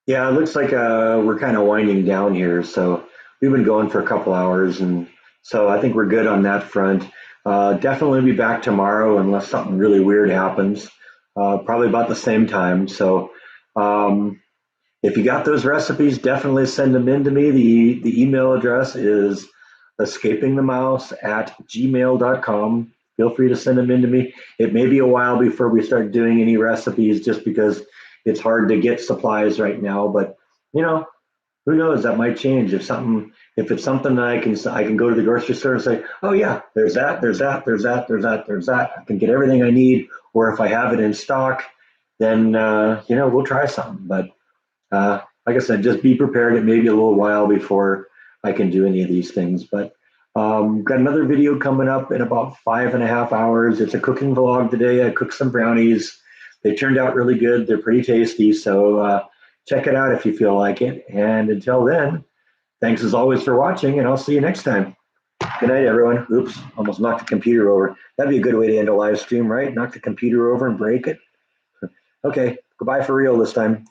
Yeah, it looks like we're kind of winding down here. So we've been going for a couple hours, and so I think we're good on that front. Definitely be back tomorrow unless something really weird happens. Probably about the same time. So um, if you got those recipes, definitely send them in to me. The email address is escapingthemouse@gmail.com. Feel free to send them in to me. It may be a while before we start doing any recipes just because it's hard to get supplies right now, but you know, who knows, that might change if it's something that I can go to the grocery store and say, "Oh yeah, there's that. I can get everything I need." Or if I have it in stock, then we'll try something. But like I said, just be prepared. It may be a little while before I can do any of these things, but got another video coming up in about 5.5 hours. It's a cooking vlog today. I cooked some brownies. They turned out really good. They're pretty tasty. So check it out if you feel like it. And until then, thanks as always for watching, and I'll see you next time. Good night, everyone. Oops, almost knocked the computer over. That'd be a good way to end a live stream, right? Knock the computer over and break it. Okay, goodbye for real this time.